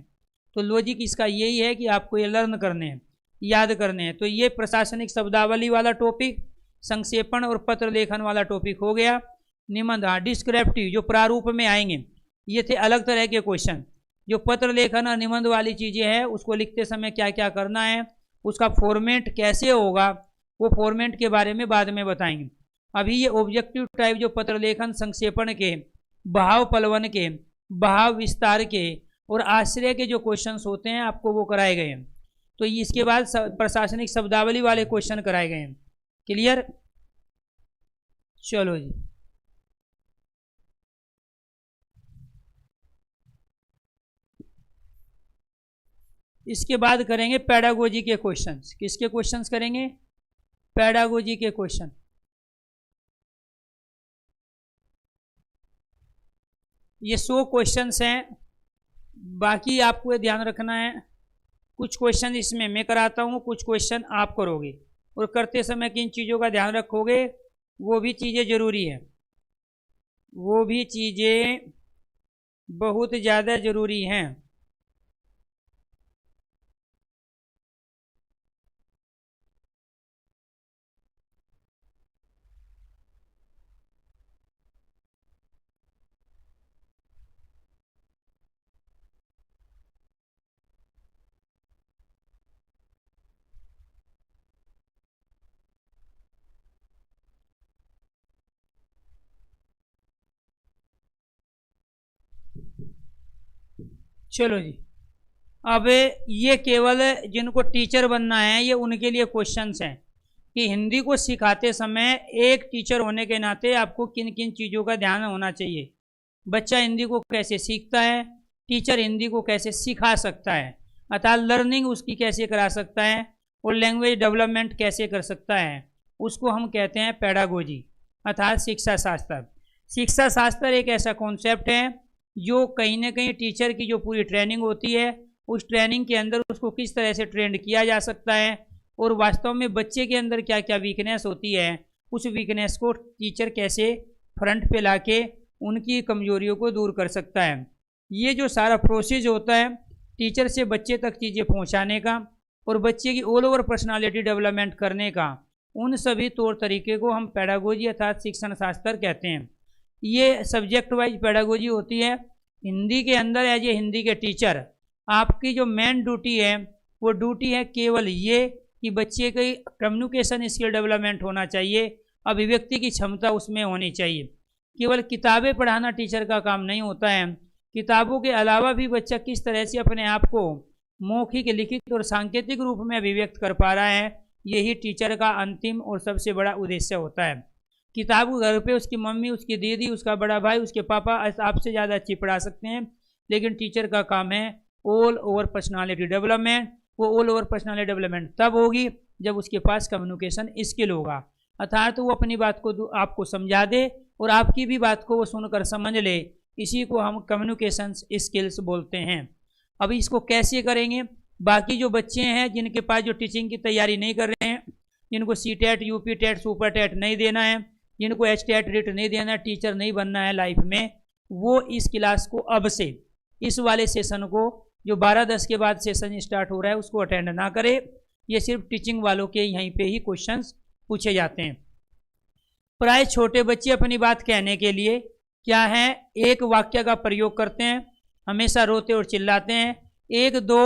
तो लॉजिक इसका यही है कि आपको ये लर्न करने हैं, याद करने हैं। तो ये प्रशासनिक शब्दावली वाला टॉपिक, संक्षेपण और पत्र लेखन वाला टॉपिक हो गया। निबंध, डिस्क्रिप्टिव जो प्रारूप में आएंगे, ये थे अलग तरह के क्वेश्चन। जो पत्र लेखन और निबंध वाली चीज़ें हैं, उसको लिखते समय क्या क्या करना है, उसका फॉर्मेट कैसे होगा, वो फॉर्मेट के बारे में बाद में बताएंगे। अभी ये ऑब्जेक्टिव टाइप जो पत्र लेखन, संक्षेपण के, भाव पलवन के, भाव विस्तार के और आश्रय के जो क्वेश्चंस होते हैं आपको वो कराए गए हैं। तो इसके बाद प्रशासनिक शब्दावली वाले क्वेश्चन कराए गए हैं। क्लियर, चलो जी। इसके बाद करेंगे पेडागोजी के क्वेश्चंस। किसके क्वेश्चंस करेंगे, पेडागोजी के क्वेश्चन। ये 100 क्वेश्चंस हैं। बाकी आपको ध्यान रखना है, कुछ क्वेश्चन इसमें मैं कराता हूँ, कुछ क्वेश्चन आप करोगे। और करते समय किन चीज़ों का ध्यान रखोगे, वो भी चीज़ें ज़रूरी है, वो भी चीज़ें बहुत ज़्यादा ज़रूरी हैं। चलो जी, अब ये केवल जिनको टीचर बनना है ये उनके लिए क्वेश्चंस हैं कि हिंदी को सिखाते समय एक टीचर होने के नाते आपको किन किन चीज़ों का ध्यान होना चाहिए। बच्चा हिंदी को कैसे सीखता है, टीचर हिंदी को कैसे सिखा सकता है, अर्थात लर्निंग उसकी कैसे करा सकता है, और लैंग्वेज डेवलपमेंट कैसे कर सकता है, उसको हम कहते हैं पेडागोजी अर्थात शिक्षा शास्त्र। शिक्षा शास्त्र एक ऐसा कॉन्सेप्ट है जो कहीं ना कहीं टीचर की जो पूरी ट्रेनिंग होती है, उस ट्रेनिंग के अंदर उसको किस तरह से ट्रेंड किया जा सकता है, और वास्तव में बच्चे के अंदर क्या क्या वीकनेस होती है, उस वीकनेस को टीचर कैसे फ्रंट पे लाके उनकी कमजोरियों को दूर कर सकता है। ये जो सारा प्रोसेस होता है टीचर से बच्चे तक चीज़ें पहुंचाने का और बच्चे की ऑल ओवर पर्सनालिटी डेवलपमेंट करने का, उन सभी तौर तरीके को हम पेडागोजी अर्थात शिक्षण शास्त्र कहते हैं। ये सब्जेक्ट वाइज पेडागोजी होती है। हिंदी के अंदर एज ए हिंदी के टीचर आपकी जो मेन ड्यूटी है वो ड्यूटी है केवल ये कि बच्चे की कम्युनिकेशन स्किल डेवलपमेंट होना चाहिए, अभिव्यक्ति की क्षमता उसमें होनी चाहिए। केवल किताबें पढ़ाना टीचर का काम नहीं होता है, किताबों के अलावा भी बच्चा किस तरह से अपने आप को मौखिक, लिखित और सांकेतिक रूप में अभिव्यक्त कर पा रहा है, यही टीचर का अंतिम और सबसे बड़ा उद्देश्य होता है। किताब घर पे उसकी मम्मी, उसकी दीदी, उसका बड़ा भाई, उसके पापा आपसे ज़्यादा अच्छी पढ़ा सकते हैं, लेकिन टीचर का काम है ऑल ओवर पर्सनालिटी डेवलपमेंट। वो ऑल ओवर पर्सनालिटी डेवलपमेंट तब होगी जब उसके पास कम्युनिकेशन स्किल होगा, अर्थात वो अपनी बात को आपको समझा दे और आपकी भी बात को वो सुनकर समझ ले। इसी को हम कम्युनिकेशन स्किल्स बोलते हैं। अब इसको कैसे करेंगे? बाकी जो बच्चे हैं जिनके पास जो टीचिंग की तैयारी नहीं कर रहे हैं, जिनको CTET, UP TET, super TET नहीं देना है, जिनको HTET रिट नहीं देना है, टीचर नहीं बनना है लाइफ में, वो इस क्लास को अब से, इस वाले सेशन को जो 12-10 के बाद सेशन स्टार्ट हो रहा है उसको अटेंड ना करे। ये सिर्फ टीचिंग वालों के यहीं पे ही क्वेश्चंस पूछे जाते हैं। प्राय छोटे बच्चे अपनी बात कहने के लिए क्या है, एक वाक्य का प्रयोग करते हैं, हमेशा रोते और चिल्लाते हैं, 1-2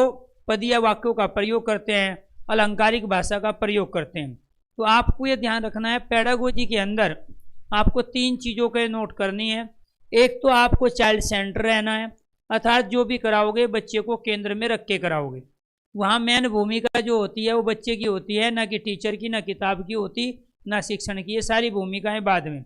पदीय वाक्यों का प्रयोग करते हैं, अलंकारिक भाषा का प्रयोग करते हैं। तो आपको ये ध्यान रखना है, पेडागोजी के अंदर आपको 3 चीज़ों के नोट करनी है। एक तो आपको चाइल्ड सेंटर रहना है, अर्थात जो भी कराओगे बच्चे को केंद्र में रख के कराओगे। वहाँ मेन भूमिका जो होती है वो बच्चे की होती है, ना कि टीचर की, ना किताब की होती, ना शिक्षण की। ये सारी भूमिकाएं बाद में।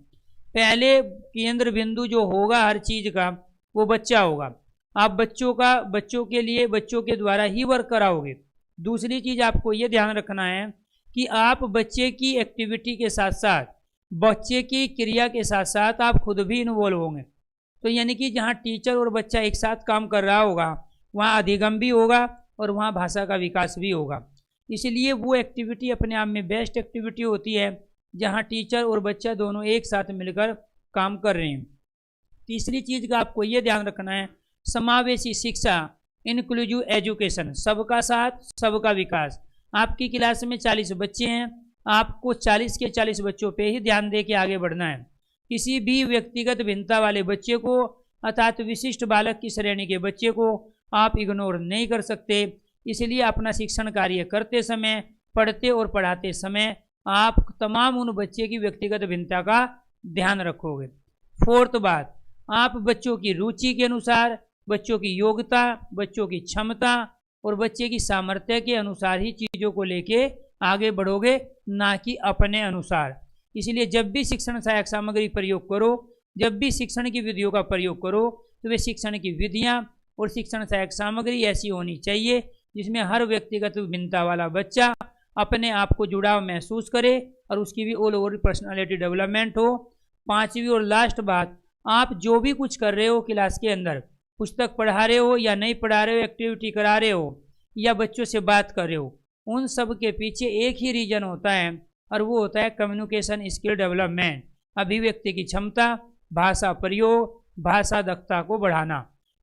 पहले केंद्र बिंदु जो होगा हर चीज़ का वो बच्चा होगा। आप बच्चों के लिए बच्चों के द्वारा ही वर्क कराओगे। दूसरी चीज़ आपको ये ध्यान रखना है कि आप बच्चे की एक्टिविटी के साथ साथ, बच्चे की क्रिया के साथ साथ आप खुद भी इन्वॉल्व होंगे। तो यानी कि जहाँ टीचर और बच्चा एक साथ काम कर रहा होगा वहाँ अधिगम भी होगा और वहाँ भाषा का विकास भी होगा। इसलिए वो एक्टिविटी अपने आप में बेस्ट एक्टिविटी होती है जहाँ टीचर और बच्चा दोनों एक साथ मिलकर काम कर रहे हैं। तीसरी चीज़ का आपको ये ध्यान रखना है, समावेशी शिक्षा, इंक्लूसिव एजुकेशन, सबका साथ सबका विकास। आपकी क्लास में 40 बच्चे हैं, आपको 40 के 40 बच्चों पे ही ध्यान दे के आगे बढ़ना है। किसी भी व्यक्तिगत भिन्नता वाले बच्चे को अर्थात विशिष्ट बालक की श्रेणी के बच्चे को आप इग्नोर नहीं कर सकते। इसलिए अपना शिक्षण कार्य करते समय, पढ़ते और पढ़ाते समय आप तमाम उन बच्चे की व्यक्तिगत भिन्नता का ध्यान रखोगे। फोर्थ बात, आप बच्चों की रुचि के अनुसार, बच्चों की योग्यता, बच्चों की क्षमता और बच्चे की सामर्थ्य के अनुसार ही चीज़ों को लेके आगे बढ़ोगे, ना कि अपने अनुसार। इसलिए जब भी शिक्षण सहायक सामग्री प्रयोग करो, जब भी शिक्षण की विधियों का प्रयोग करो, तो वे शिक्षण की विधियाँ और शिक्षण सहायक सामग्री ऐसी होनी चाहिए जिसमें हर व्यक्तिगत भिन्नता वाला बच्चा अपने आप को जुड़ाव महसूस करे और उसकी भी ऑल ओवर पर्सनालिटी डेवलपमेंट हो। पांचवी और लास्ट बात, आप जो भी कुछ कर रहे हो क्लास के अंदर, पुस्तक पढ़ा रहे हो या नहीं पढ़ा रहे हो, एक्टिविटी करा रहे हो या बच्चों से बात कर रहे हो, उन सब के पीछे एक ही रीजन होता है और वो होता है कम्युनिकेशन स्किल डेवलपमेंट, अभिव्यक्ति की क्षमता, भाषा प्रयोग, भाषा दक्षता को बढ़ाना।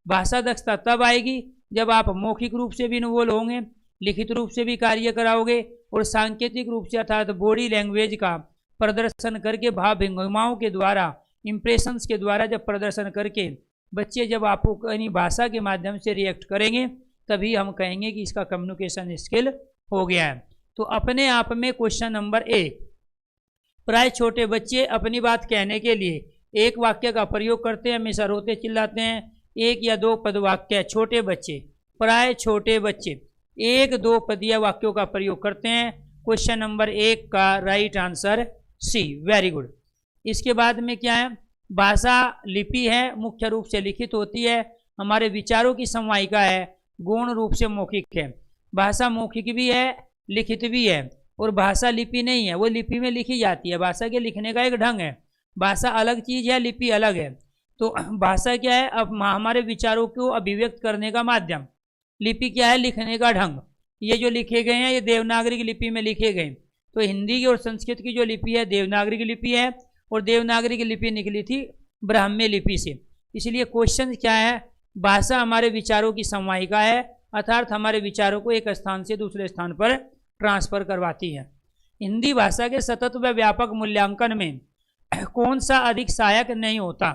भाषा दक्षता तब आएगी जब आप मौखिक रूप से भी इन्वॉल्व होंगे, लिखित रूप से भी कार्य कराओगे और सांकेतिक रूप से अर्थात बॉडी लैंग्वेज का प्रदर्शन करके, भाव भंगिमाओं के द्वारा, इंप्रेशंस के द्वारा जब प्रदर्शन करके बच्चे जब आपको यानी भाषा के माध्यम से रिएक्ट करेंगे, तभी हम कहेंगे कि इसका कम्युनिकेशन स्किल हो गया है। तो अपने आप में क्वेश्चन नंबर 1, प्राय छोटे बच्चे अपनी बात कहने के लिए एक वाक्य का प्रयोग करते हैं, हमेशा रोते चिल्लाते हैं। 1 या 2 पद वाक्य, छोटे बच्चे, प्राय छोटे बच्चे 1-2 पदीय वाक्यों का प्रयोग करते हैं। क्वेश्चन नंबर 1 का right answer C, very good. इसके बाद में क्या है, भाषा लिपि है, मुख्य रूप से लिखित होती है, हमारे विचारों की समवायिका है, गौण रूप से मौखिक है। भाषा मौखिक भी है, लिखित भी है, और भाषा लिपि नहीं है, वो लिपि में लिखी जाती है। भाषा के लिखने का एक ढंग है, भाषा अलग चीज़ है, लिपि अलग है। तो भाषा क्या है, अब हमारे विचारों को अभिव्यक्त करने का माध्यम, लिपि क्या है, लिखने का ढंग। ये जो लिखे गए हैं ये देवनागरी लिपि में लिखे गए। तो हिंदी की और संस्कृत की जो लिपि है देवनागरी लिपि है, और देवनागरी की लिपि निकली थी ब्राह्मी लिपि से। इसलिए क्वेश्चन क्या है, भाषा हमारे विचारों की समवायिका है, अर्थात हमारे विचारों को एक स्थान से दूसरे स्थान पर ट्रांसफर करवाती है। हिंदी भाषा के सतत व व्यापक मूल्यांकन में कौन सा अधिक सहायक नहीं होता?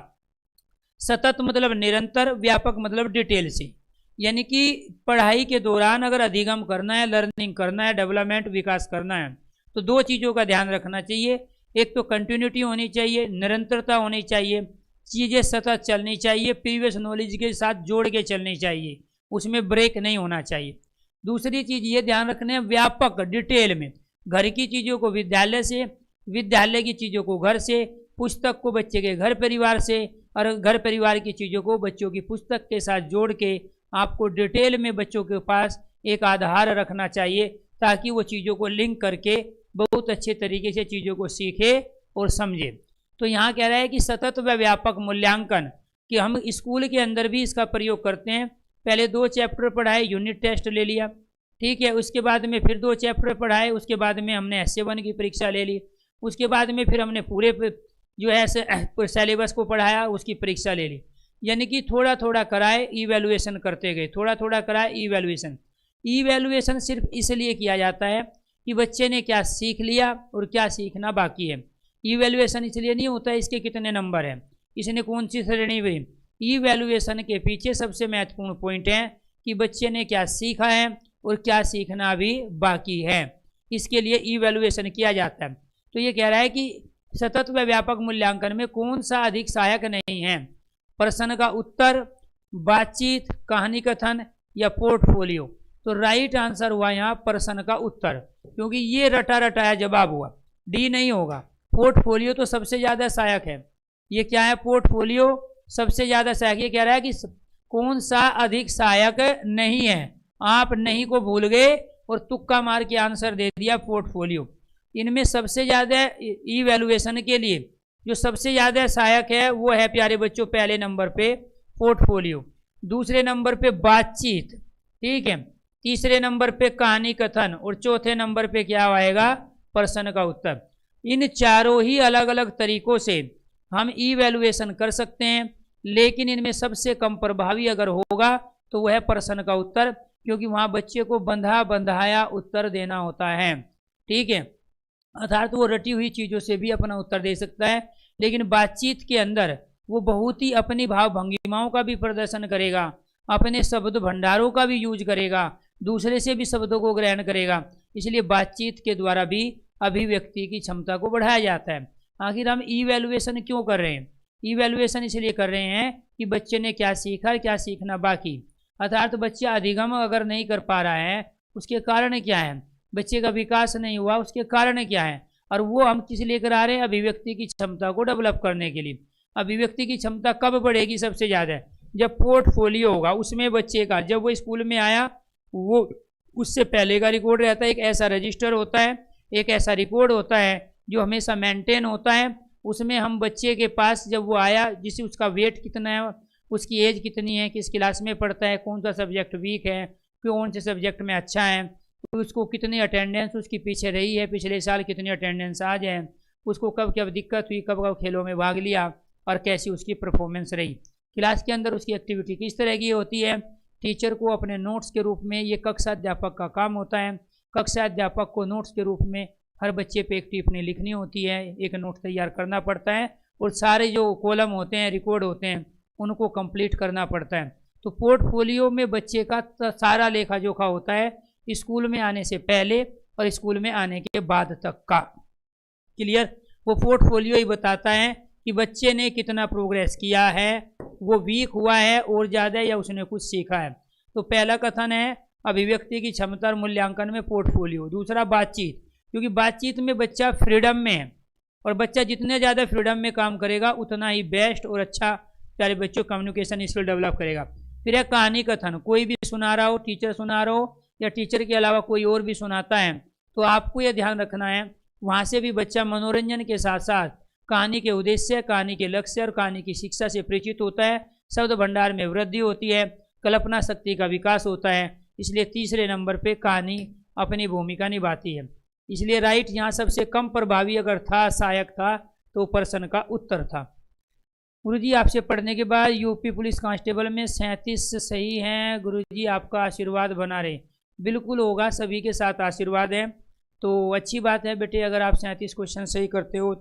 सतत मतलब निरंतर, व्यापक मतलब डिटेल से। यानी कि पढ़ाई के दौरान अगर अधिगम करना है, लर्निंग करना है, डेवलपमेंट विकास करना है, तो 2 चीज़ों का ध्यान रखना चाहिए। एक तो कंटिन्यूटी होनी चाहिए, निरंतरता होनी चाहिए, चीज़ें सतत चलनी चाहिए, प्रीवियस नॉलेज के साथ जोड़ के चलनी चाहिए, उसमें ब्रेक नहीं होना चाहिए। दूसरी चीज़ ये ध्यान रखना है, व्यापक डिटेल में, घर की चीज़ों को विद्यालय से, विद्यालय की चीज़ों को घर से, पुस्तक को बच्चे के घर परिवार से, और घर परिवार की चीज़ों को बच्चों की पुस्तक के साथ जोड़ के आपको डिटेल में बच्चों के पास एक आधार रखना चाहिए, ताकि वो चीज़ों को लिंक करके बहुत अच्छे तरीके से चीज़ों को सीखे और समझे। तो यहाँ कह रहा है कि सतत व व्यापक मूल्यांकन, कि हम स्कूल के अंदर भी इसका प्रयोग करते हैं। पहले 2 चैप्टर पढ़ाए, यूनिट टेस्ट ले लिया, ठीक है, उसके बाद में फिर 2 चैप्टर पढ़ाए, उसके बाद में हमने SA1 की परीक्षा ले ली, उसके बाद में फिर हमने पूरे जो है सिलेबस को पढ़ाया, उसकी परीक्षा ले ली। यानी कि थोड़ा थोड़ा कराए, इवैल्यूएशन करते गए, थोड़ा थोड़ा कराए इवैल्यूएशन। इवैल्यूएशन सिर्फ इसलिए किया जाता है कि बच्चे ने क्या सीख लिया और क्या सीखना बाकी है। इवैल्यूएशन इसलिए नहीं होता है इसके कितने नंबर हैं, इसने कौन सी श्रेणी हुई। इवैल्यूएशन के पीछे सबसे महत्वपूर्ण पॉइंट है कि बच्चे ने क्या सीखा है और क्या सीखना भी बाकी है, इसके लिए इवैल्यूएशन किया जाता है। तो ये कह रहा है कि सतत व व्यापक मूल्यांकन में कौन सा अधिक सहायक नहीं है, प्रश्न का उत्तर, बातचीत, कहानी कथन या पोर्टफोलियो। तो राइट आंसर हुआ यहाँ प्रश्न का उत्तर, क्योंकि ये रटा रटाया जवाब हुआ, डी नहीं होगा। पोर्टफोलियो तो सबसे ज़्यादा सहायक है। ये क्या है, पोर्टफोलियो सबसे ज़्यादा सहायक। ये कह रहा है कि कौन सा अधिक सहायक नहीं है। आप नहीं को भूल गए और तुक्का मार के आंसर दे दिया पोर्टफोलियो। इनमें सबसे ज़्यादा इवैल्यूएशन के लिए जो सबसे ज़्यादा सहायक है वो है प्यारे बच्चों, पहले नंबर पे पोर्टफोलियो, दूसरे नंबर पे बातचीत, ठीक है, तीसरे नंबर पे कहानी कथन, और चौथे नंबर पे क्या आएगा, प्रश्न का उत्तर। इन चारों ही अलग अलग तरीकों से हम इवैल्यूएशन कर सकते हैं, लेकिन इनमें सबसे कम प्रभावी अगर होगा तो वह है प्रश्न का उत्तर, क्योंकि वहाँ बच्चे को बंधा बंधाया उत्तर देना होता है, ठीक है। अर्थात वो रटी हुई चीज़ों से भी अपना उत्तर दे सकता है, लेकिन बातचीत के अंदर वो बहुत ही अपनी भाव भंगिमाओं का भी प्रदर्शन करेगा, अपने शब्द भंडारों का भी यूज करेगा, दूसरे से भी शब्दों को ग्रहण करेगा। इसलिए बातचीत के द्वारा भी अभिव्यक्ति की क्षमता को बढ़ाया जाता है। आखिर हम इवैल्यूएशन क्यों कर रहे हैं, इवैल्यूएशन इसलिए कर रहे हैं कि बच्चे ने क्या सीखा, क्या सीखना बाकी। अर्थात बच्चा अधिगम अगर नहीं कर पा रहा है, उसके कारण क्या है, बच्चे का विकास नहीं हुआ, उसके कारण क्या है, और वो हम किस लिए करा रहे हैं, अभिव्यक्ति की क्षमता को डेवलप करने के लिए। अभिव्यक्ति की क्षमता कब बढ़ेगी सबसे ज़्यादा, जब पोर्टफोलियो होगा उसमें बच्चे का, जब वो स्कूल में आया वो उससे पहले का रिकॉर्ड रहता है, एक ऐसा रजिस्टर होता है, एक ऐसा रिकॉर्ड होता है जो हमेशा मेंटेन होता है। उसमें हम बच्चे के पास जब वो आया, जिससे उसका वेट कितना है, उसकी एज कितनी है, किस क्लास में पढ़ता है, कौन सा सब्जेक्ट वीक है, कौन से सब्जेक्ट में अच्छा है, उसको कितनी अटेंडेंस उसकी पीछे रही है, पिछले साल कितनी अटेंडेंस आज है, उसको कब कब दिक्कत हुई, कब कब खेलों में भाग लिया, और कैसी उसकी परफॉर्मेंस रही, क्लास के अंदर उसकी एक्टिविटी किस तरह की होती है। टीचर को अपने नोट्स के रूप में, ये कक्षा अध्यापक का काम होता है, कक्षा अध्यापक को नोट्स के रूप में हर बच्चे पे एक टिप्पणी लिखनी होती है, एक नोट तैयार करना पड़ता है, और सारे जो कॉलम होते हैं, रिकॉर्ड होते हैं, उनको कंप्लीट करना पड़ता है। तो पोर्टफोलियो में बच्चे का सारा लेखा जोखा होता है, स्कूल में आने से पहले और स्कूल में आने के बाद तक का। क्लियर, वो पोर्टफोलियो ही बताता है कि बच्चे ने कितना प्रोग्रेस किया है, वो वीक हुआ है और ज़्यादा, या उसने कुछ सीखा है। तो पहला कथन है अभिव्यक्ति की क्षमता और मूल्यांकन में पोर्टफोलियो। दूसरा बातचीत, क्योंकि बातचीत में बच्चा फ्रीडम में है, और बच्चा जितने ज़्यादा फ्रीडम में काम करेगा उतना ही बेस्ट और अच्छा प्यारे बच्चों कम्युनिकेशन स्किल डेवलप करेगा। फिर है कहानी कथन, कोई भी सुना रहा हो, टीचर सुना रहा हो या टीचर के अलावा कोई और भी सुनाता है, तो आपको यह ध्यान रखना है वहाँ से भी बच्चा मनोरंजन के साथ साथ कहानी के उद्देश्य, कहानी के लक्ष्य और कहानी की शिक्षा से परिचित होता है, शब्द भंडार में वृद्धि होती है, कल्पना शक्ति का विकास होता है। इसलिए तीसरे नंबर पे कहानी अपनी भूमिका निभाती है। इसलिए राइट यहाँ सबसे कम प्रभावी अगर था, सहायक था, तो प्रश्न का उत्तर था। गुरुजी आपसे पढ़ने के बाद यूपी पुलिस कांस्टेबल में 37 सही हैं, गुरुजी आपका आशीर्वाद बना रहे। बिल्कुल होगा, सभी के साथ आशीर्वाद है, तो अच्छी बात है बेटे। अगर आप 37 क्वेश्चन सही करते हो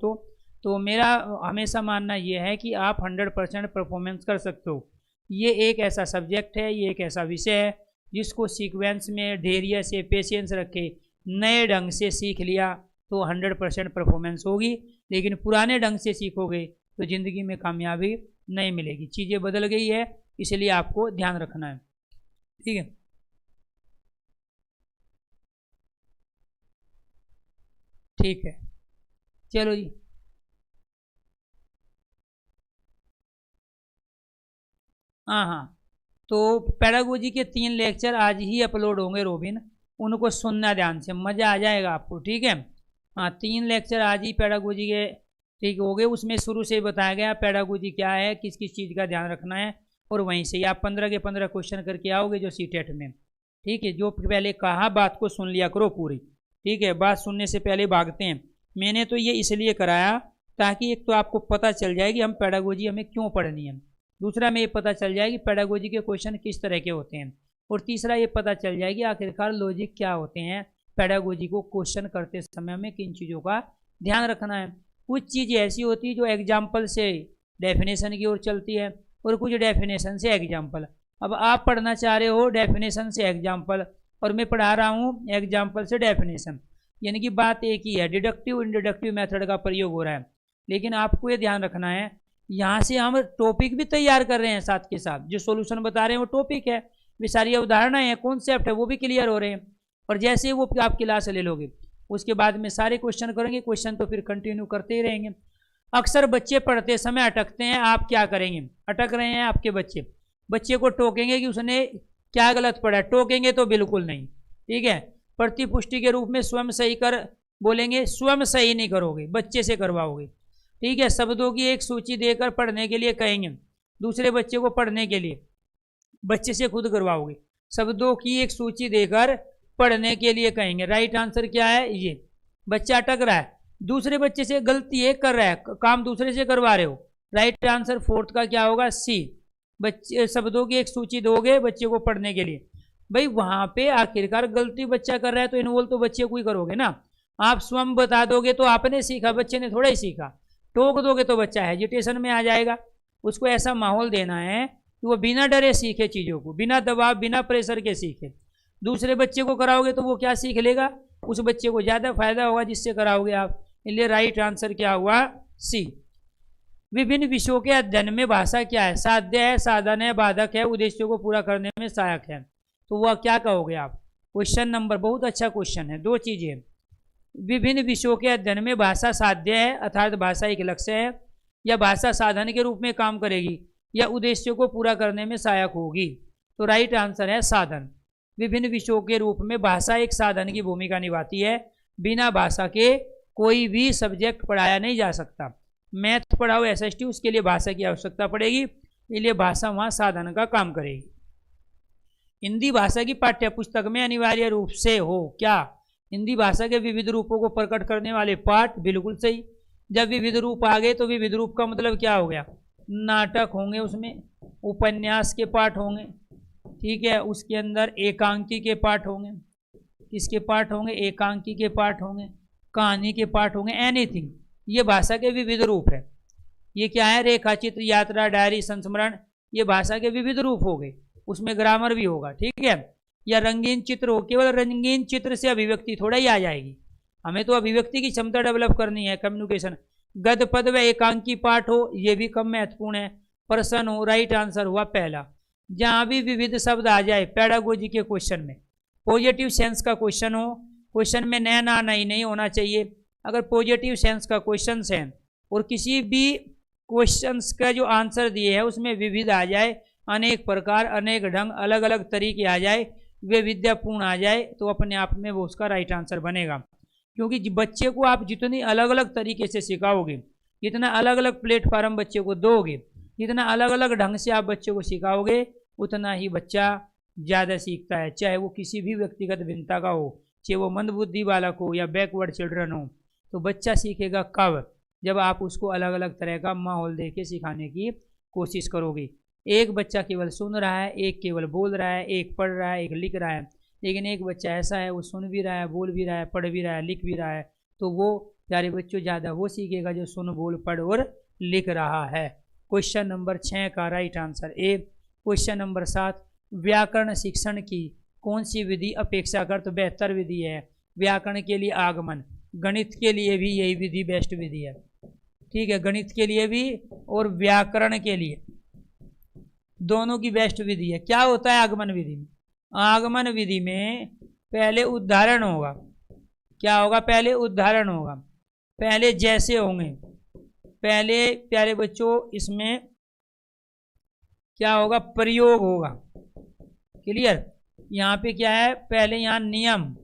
तो मेरा हमेशा मानना ये है कि आप 100% परफॉर्मेंस कर सकते हो। ये एक ऐसा सब्जेक्ट है, ये एक ऐसा विषय है जिसको सीक्वेंस में धैर्य से, पेशेंस रखे, नए ढंग से सीख लिया तो 100% परफॉर्मेंस होगी। लेकिन पुराने ढंग से सीखोगे तो ज़िंदगी में कामयाबी नहीं मिलेगी। चीज़ें बदल गई है, इसलिए आपको ध्यान रखना है, ठीक है। ठीक है। चलो जी, हाँ हाँ, तो पेडागोजी के 3 लेक्चर आज ही अपलोड होंगे रोबिन, उनको सुनना ध्यान से, मज़ा आ जाएगा आपको, ठीक है। हाँ, 3 लेक्चर आज ही पेडागोजी के ठीक हो गए। उसमें शुरू से ही बताया गया पेडागोजी क्या है, किस किस चीज़ का ध्यान रखना है, और वहीं से ही आप 15 के 15 क्वेश्चन करके आओगे जो सीटेट में, ठीक है। जो पहले कहा बात को सुन लिया करो पूरी, ठीक है, बात सुनने से पहले भागते हैं। मैंने तो ये इसलिए कराया ताकि एक तो आपको पता चल जाए कि हम पेडागोजी हमें क्यों पढ़नी है, दूसरा में ये पता चल जाए कि पेडागोजी के क्वेश्चन किस तरह के होते हैं, और तीसरा ये पता चल जाए कि आखिरकार लॉजिक क्या होते हैं, पेडागोजी को क्वेश्चन करते समय हमें किन चीज़ों का ध्यान रखना है। कुछ चीज़ ऐसी होती है जो एग्जाम्पल से डेफिनेशन की ओर चलती है, और कुछ डेफिनेशन से एग्जाम्पल। अब आप पढ़ना चाह रहे हो डेफिनेशन से एग्जाम्पल, और मैं पढ़ा रहा हूँ एग्जाम्पल से डेफिनेशन, यानी कि बात एक ही है, डिडक्टिव इंडिडक्टिव मेथड का प्रयोग हो रहा है। लेकिन आपको ये ध्यान रखना है, यहाँ से हम टॉपिक भी तैयार कर रहे हैं साथ के साथ, जो सॉल्यूशन बता रहे हैं वो टॉपिक है, वे सारी अवधारणाएं हैं, कॉन्सेप्ट है, वो भी क्लियर हो रहे हैं। और जैसे ही वो आप क्लास ले लोगे उसके बाद में सारे क्वेश्चन करेंगे, क्वेश्चन तो फिर कंटिन्यू करते ही रहेंगे। अक्सर बच्चे पढ़ते समय अटकते हैं, आप क्या करेंगे, अटक रहे हैं आपके बच्चे को टोकेंगे कि उसने क्या गलत पढ़ा, टोकेंगे तो बिल्कुल नहीं, ठीक है। प्रतिपुष्टि के रूप में स्वयं सही कर बोलेंगे, स्वयं सही नहीं करोगे, बच्चे से करवाओगे, ठीक है। शब्दों की एक सूची देकर पढ़ने के लिए कहेंगे, दूसरे बच्चे को पढ़ने के लिए, बच्चे से खुद करवाओगे। शब्दों की एक सूची देकर पढ़ने के लिए कहेंगे, राइट आंसर क्या है, ये। बच्चा अटक रहा है, दूसरे बच्चे से गलती एक कर रहा है, काम दूसरे से करवा रहे हो, राइट आंसर फोर्थ का क्या होगा, सी। बच्चे शब्दों की एक सूची दोगे बच्चे को पढ़ने के लिए, भाई वहां पे आखिरकार गलती बच्चा कर रहा है तो इन्वॉल्व तो बच्चे को ही करोगे ना। आप स्वयं बता दोगे तो आपने सीखा, बच्चे ने थोड़ा ही सीखा। टोक दोगे तो बच्चा हेजिटेशन में आ जाएगा। उसको ऐसा माहौल देना है कि वो बिना डरे सीखे चीज़ों को, बिना दबाव बिना प्रेशर के सीखे। दूसरे बच्चे को कराओगे तो वो क्या सीख लेगा, उस बच्चे को ज़्यादा फायदा होगा जिससे कराओगे आप। इसलिए राइट आंसर क्या हुआ, सी। विभिन्न विषयों के अध्ययन में भाषा क्या है, साध्य है, साधन है, बाधक है, उद्देश्यों को पूरा करने में सहायक है। तो वह क्या कहोगे आप, क्वेश्चन नंबर, बहुत अच्छा क्वेश्चन है। दो चीज़ें, विभिन्न विषयों के अध्ययन में भाषा साध्य है अर्थात भाषा एक लक्ष्य है, या भाषा साधन के रूप में काम करेगी, या उद्देश्यों को पूरा करने में सहायक होगी। तो राइट आंसर है साधन। विभिन्न विषयों के रूप में भाषा एक साधन की भूमिका निभाती है। बिना भाषा के कोई भी सब्जेक्ट पढ़ाया नहीं जा सकता। मैथ पढ़ाओ SST, उसके लिए भाषा की आवश्यकता पड़ेगी, इसलिए भाषा वहाँ साधन का काम करेगी। हिंदी भाषा की पाठ्य पुस्तक में अनिवार्य रूप से हो क्या, हिंदी भाषा के विविध रूपों को प्रकट करने वाले पाठ, बिल्कुल सही। जब विविध रूप आ गए तो विविध रूप का मतलब क्या हो गया, नाटक होंगे, उसमें उपन्यास के पाठ होंगे, ठीक है। उसके अंदर एकांकी के पाठ होंगे, किसके पाठ होंगे, एकांकी के पाठ होंगे, कहानी के पाठ होंगे, एनीथिंग। ये भाषा के विविध रूप है। ये क्या है, रेखा चित्र, यात्रा, डायरी, संस्मरण, ये भाषा के विविध रूप हो गए। उसमें ग्रामर भी होगा, ठीक है। या रंगीन चित्र हो, केवल रंगीन चित्र से अभिव्यक्ति थोड़ा ही आ जाएगी, हमें तो अभिव्यक्ति की क्षमता डेवलप करनी है, कम्युनिकेशन। गद्य पद व एकांकी पाठ हो, ये भी कम महत्वपूर्ण है। प्रश्न हो, राइट आंसर हुआ पहला। जहाँ भी विविध शब्द आ जाए पेडागोजी के क्वेश्चन में, पॉजिटिव सेंस का क्वेश्चन हो, क्वेश्चन में नया ना नहीं होना चाहिए। अगर पॉजिटिव सेंस का क्वेश्चन है और किसी भी क्वेश्चंस का जो आंसर दिए है उसमें विविध आ जाए, अनेक प्रकार, अनेक ढंग, अलग अलग तरीके आ जाए, वे विद्यापूर्ण आ जाए, तो अपने आप में वो उसका राइट आंसर बनेगा। क्योंकि बच्चे को आप जितनी अलग अलग तरीके से सिखाओगे, जितना अलग अलग प्लेटफार्म बच्चे को दोगे, जितना अलग अलग ढंग से आप बच्चे को सिखाओगे, उतना ही बच्चा ज़्यादा सीखता है। चाहे वो किसी भी व्यक्तिगत भिन्नता का हो, चाहे वो मंदबुद्धि बालक हो या बैकवर्ड चिल्ड्रन हो, तो बच्चा सीखेगा कब, जब आप उसको अलग अलग तरह का माहौल दे के सिखाने की कोशिश करोगे। एक बच्चा केवल सुन रहा है, एक केवल बोल रहा है, एक पढ़ रहा है, एक लिख रहा है। लेकिन एक बच्चा ऐसा है, वो सुन भी रहा है, बोल भी रहा है, पढ़ भी रहा है, लिख भी रहा है। तो वो प्यारे बच्चों ज़्यादा वो सीखेगा जो सुन, बोल, पढ़ और लिख रहा है। क्वेश्चन नंबर 6 का right answer A. Question number 7, व्याकरण शिक्षण की कौन सी विधि अपेक्षाकृत बेहतर विधि है। व्याकरण के लिए आगमन, गणित के लिए भी यही विधि बेस्ट विधि है, ठीक है। गणित के लिए भी और व्याकरण के लिए दोनों की बेस्ट विधि है। क्या होता है आगमन विधि में, आगमन विधि में पहले उदाहरण होगा। क्या होगा, पहले उदाहरण होगा, पहले जैसे होंगे, पहले प्यारे बच्चों इसमें क्या होगा, प्रयोग होगा। क्लियर। यहाँ पे क्या है, पहले यहाँ नियम,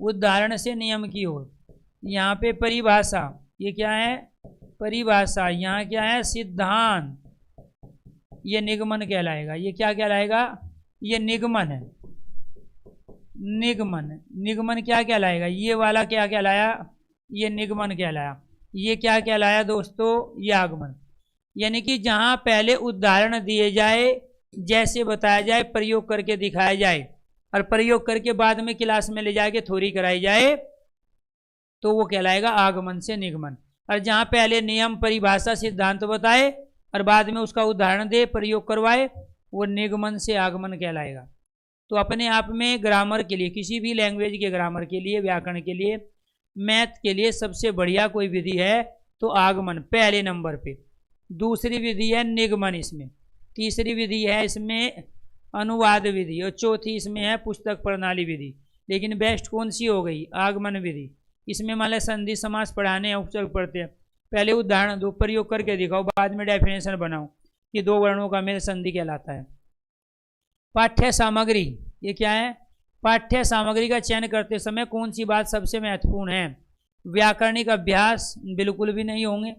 उदाहरण से नियम की ओर। यहाँ पे परिभाषा, ये क्या है, परिभाषा। यहाँ क्या है, सिद्धांत, ये निगमन कहलाएगा। ये क्या कहलाएगा, ये निगमन है। निगमन, निगमन क्या कहलाएगा, ये वाला क्या कहलाया, ये निगमन कहलाया। ये क्या कहलाया दोस्तों, ये आगमन। यानी कि जहाँ पहले उदाहरण दिए जाए, जैसे बताया जाए, प्रयोग करके दिखाया जाए, और प्रयोग करके बाद में क्लास में ले जाके थ्योरी कराई जाए, तो वो कहलाएगा आगमन से निगमन। और जहाँ पहले नियम, परिभाषा, सिद्धांत बताए और बाद में उसका उदाहरण दे, प्रयोग करवाए, वो निगमन से आगमन कहलाएगा। तो अपने आप में ग्रामर के लिए, किसी भी लैंग्वेज के ग्रामर के लिए, व्याकरण के लिए, मैथ के लिए सबसे बढ़िया कोई विधि है तो आगमन पहले नंबर पे। दूसरी विधि है निगमन इसमें, तीसरी विधि है इसमें अनुवाद विधि, और चौथी इसमें है पुस्तक प्रणाली विधि। लेकिन बेस्ट कौन सी हो गई, आगमन विधि। इसमें मान लो संधि समास पढ़ाने औपचार पढ़ते हैं, पहले उदाहरण दो, प्रयोग करके दिखाओ, बाद में डेफिनेशन बनाओ कि दो वर्णों का मेल संधि कहलाता है। पाठ्य सामग्री, ये क्या है, पाठ्य सामग्री का चयन करते समय कौन सी बात सबसे महत्वपूर्ण है। व्याकरणिक अभ्यास बिल्कुल भी नहीं होंगे,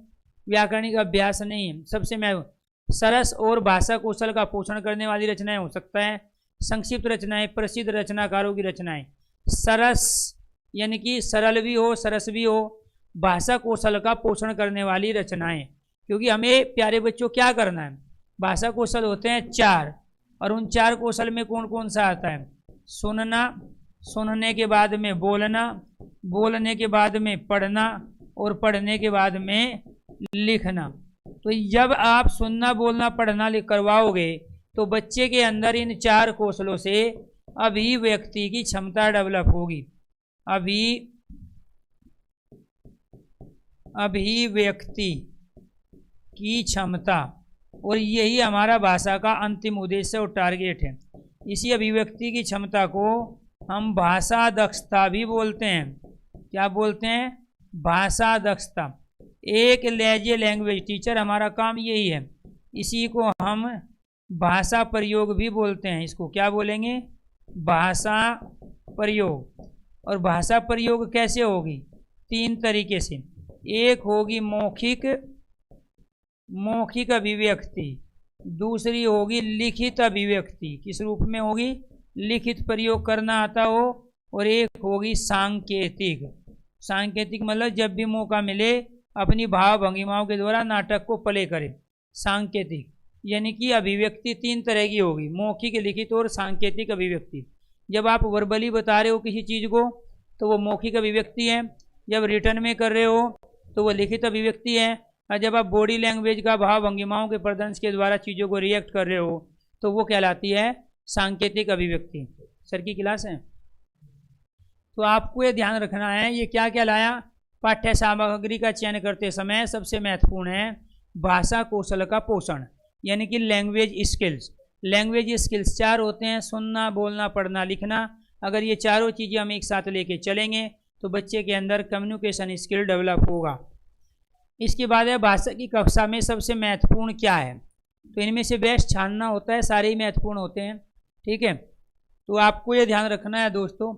व्याकरणिक अभ्यास नहीं है सबसे महत्वपूर्ण। सरस और भाषा कौशल का पोषण करने वाली रचनाएं हो सकता है, संक्षिप्त रचनाएं, प्रसिद्ध रचनाकारों की रचनाएं। सरस यानी कि सरल भी हो, सरस भी हो, भाषा कौशल का पोषण करने वाली रचनाएं। क्योंकि हमें प्यारे बच्चों क्या करना है, भाषा कौशल होते हैं 4, और उन 4 कौशल में कौन कौन सा आता है, सुनना, सुनने के बाद में बोलना, बोलने के बाद में पढ़ना, और पढ़ने के बाद में लिखना। तो जब आप सुनना, बोलना, पढ़ना लिख करवाओगे तो बच्चे के अंदर इन 4 कौशलों से अभिव्यक्ति की क्षमता डेवलप होगी। अभिव्यक्ति की क्षमता, और यही हमारा भाषा का अंतिम उद्देश्य और टारगेट है। इसी अभिव्यक्ति की क्षमता को हम भाषा दक्षता भी बोलते हैं। क्या बोलते हैं, भाषा दक्षता। एक लेजे लैंग्वेज टीचर, हमारा काम यही है। इसी को हम भाषा प्रयोग भी बोलते हैं। इसको क्या बोलेंगे, भाषा प्रयोग। और भाषा प्रयोग कैसे होगी, 3 तरीके से। एक होगी मौखिक, मौखिक अभिव्यक्ति। दूसरी होगी लिखित अभिव्यक्ति, किस रूप में होगी, लिखित प्रयोग करना आता हो। और एक होगी सांकेतिक। सांकेतिक मतलब जब भी मौका मिले अपनी भाव भंगिमाओं के द्वारा नाटक को प्ले करे। सांकेतिक यानी कि अभिव्यक्ति 3 तरह की होगी, मौखिक, लिखित और सांकेतिक अभिव्यक्ति। जब आप वर्बली बता रहे हो किसी चीज़ को तो वो मौखिक अभिव्यक्ति है, जब रिटर्न में कर रहे हो तो वो लिखित अभिव्यक्ति है, और जब आप बॉडी लैंग्वेज का भाव भंगिमाओं के प्रदर्शन के द्वारा चीज़ों को रिएक्ट कर रहे हो तो वो कहलाती है सांकेतिक अभिव्यक्ति। सर की क्लास है तो आपको ये ध्यान रखना है, ये क्या कहलाया, पाठ्य सामग्री का चयन करते समय सबसे महत्वपूर्ण है भाषा कौशल का पोषण, यानी कि लैंग्वेज स्किल्स। लैंग्वेज स्किल्स 4 होते हैं, सुनना, बोलना, पढ़ना, लिखना। अगर ये चारों चीज़ें हम एक साथ लेके चलेंगे तो बच्चे के अंदर कम्युनिकेशन स्किल डेवलप होगा। इसके बाद है भाषा की कक्षा में सबसे महत्वपूर्ण क्या है, तो इनमें से बेस्ट छानना होता है, सारे ही महत्वपूर्ण होते हैं। ठीक है, तो आपको ये ध्यान रखना है दोस्तों,